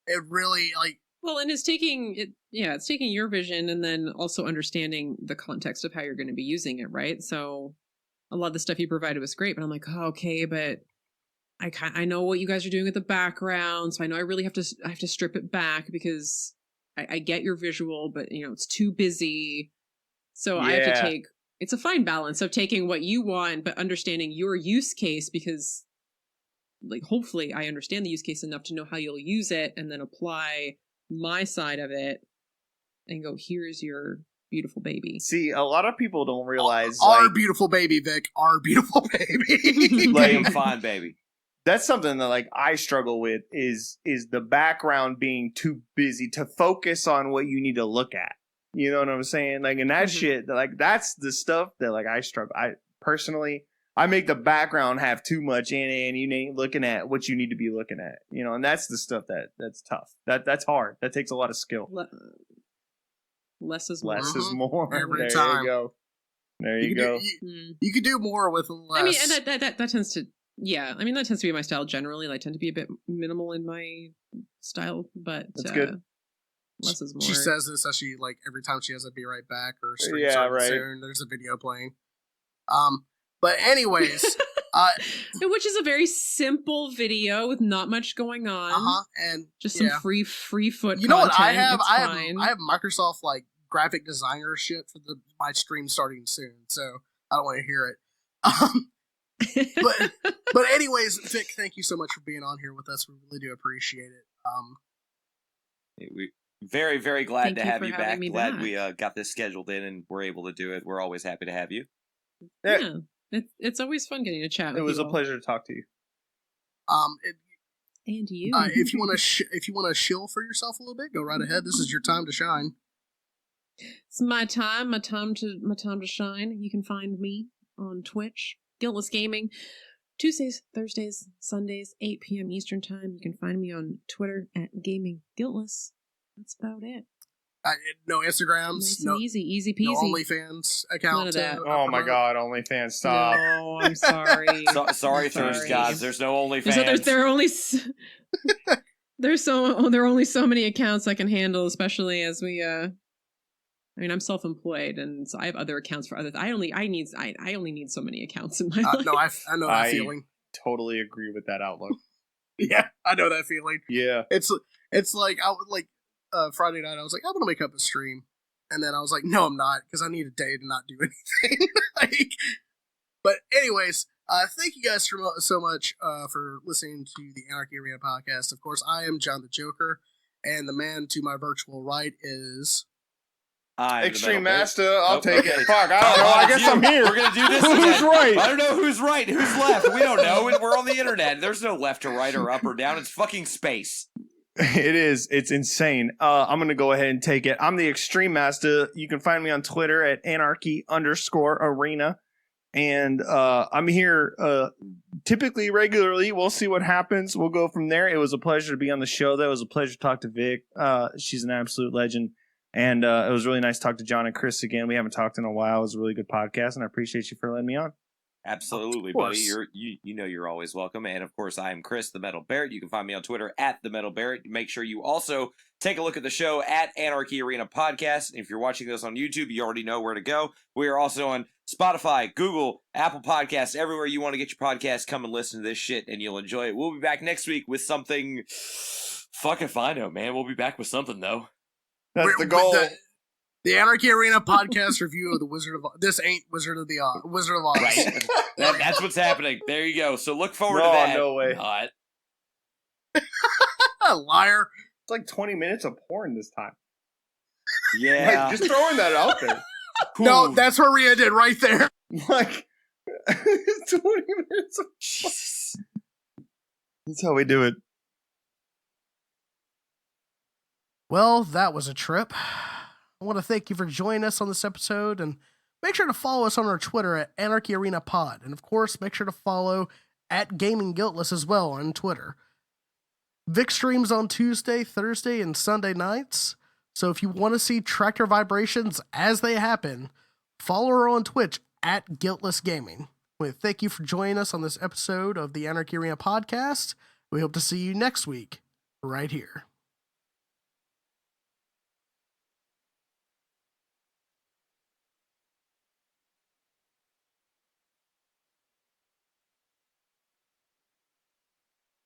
it really like. Well, and it's taking your vision and then also understanding the context of how you're going to be using it, right? So a lot of the stuff you provided was great, but I'm like, oh, okay, but I know what you guys are doing with the background, so I know I really have to strip it back, because I get your visual, but it's too busy. So I have to take, it's a fine balance of taking what you want, but understanding your use case, because like hopefully I understand the use case enough to know how you'll use it, and then apply my side of it and go, here's your beautiful baby. See, a lot of people don't realize our beautiful baby, Vic, our beautiful baby. Like, fine baby. That's something that like I struggle with is the background being too busy to focus on what you need to look at. You know what I'm saying? Like, and that shit, like that's the stuff that like I struggle. I personally, I make the background have too much in it, and you ain't looking at what you need to be looking at. And that's the stuff that's tough. That's hard. That takes a lot of skill. Less is more. Less is more. Every there time. you go. There you go. You could do more with less. I mean, and that tends to. Yeah, I mean, that tends to be my style generally. I tend to be a bit minimal in my style, but that's good. Less is more. She says this as she, like, every time she has a Be Right Back or stream soon, there's a video playing. But anyways, which is a very simple video with not much going on. And just some free foot. You know what I have? I have Microsoft like graphic designer shit for my stream starting soon, so I don't want to hear it. But anyways, Vic, thank you so much for being on here with us. We really do appreciate it. We very, very glad to have you back. Glad we got this scheduled in and we're able to do it. We're always happy to have you. Yeah, it's always fun getting a chat. It was a pleasure to talk to you. And you. If you want to shill for yourself a little bit, go right ahead. This is your time to shine. It's my time to shine. You can find me on Twitch, GuiltlessGaming, Tuesdays, Thursdays, Sundays, 8 p.m. Eastern Time. You can find me on Twitter at GamingGuiltless. That's about it. No Instagrams. Nice no, and easy peasy. No OnlyFans account. None of that. Oh my God, OnlyFans, stop. No, I'm sorry. Sorry, Thirst guys. There's no OnlyFans. There are only there are only so many accounts I can handle, especially as we I mean, I'm self-employed, and so I have other accounts for other. I only need so many accounts in my life. No, I know that feeling. Totally agree with that outlook. Yeah, I know that feeling. Yeah, it's like I would like Friday night. I was like, I'm gonna make up a stream, and then I was like, no, I'm not, because I need a day to not do anything. But anyways, Thank you guys so much for listening to the Anarchy Arena podcast. Of course, I am John the Joker, and the man to my virtual right is... Extreme Master, I'll take okay. it. Fuck, I don't know. I guess I'm here. We're gonna do this. Who's right? I don't know who's right, who's left. We don't know. We're on the internet. There's no left or right or up or down. It's fucking space. It is. It's insane. I'm going to go ahead and take it. I'm the Extreme Master. You can find me on Twitter at anarchy_arena. And I'm here typically regularly. We'll see what happens. We'll go from there. It was a pleasure to be on the show. That was a pleasure to talk to Vic. She's an absolute legend. And it was really nice to talk to John and Chris again. We haven't talked in a while. It was a really good podcast, and I appreciate you for letting me on. Absolutely, buddy. You know you're always welcome. And of course, I am Chris the Metal Barrett. You can find me on Twitter at the Metal Barrett. Make sure you also take a look at the show at Anarchy Arena Podcast. If you're watching this on YouTube, you already know where to go. We are also on Spotify, Google, Apple Podcasts, everywhere you want to get your podcast. Come and listen to this shit, and you'll enjoy it. We'll be back next week with something. Fuck if I know, man. We'll be back with something though. That's the goal. The Anarchy Arena podcast review of the Wizard of Oz. This ain't Wizard of Oz. Right. That's what's happening. There you go. So look forward to that. No way. Liar. It's like 20 minutes of porn this time. Yeah. Like, just throwing that out there. No, that's where we ended right there. Like 20 minutes of That's how we do it. Well, that was a trip. I want to thank you for joining us on this episode, and make sure to follow us on our Twitter at Anarchy Arena Pod. And of course, make sure to follow at Gaming Guiltless as well on Twitter. Vic streams on Tuesday, Thursday, and Sunday nights. So if you want to see tractor vibrations as they happen, follow her on Twitch at GuiltlessGaming. We thank you for joining us on this episode of the Anarchy Arena Podcast. We hope to see you next week, right here.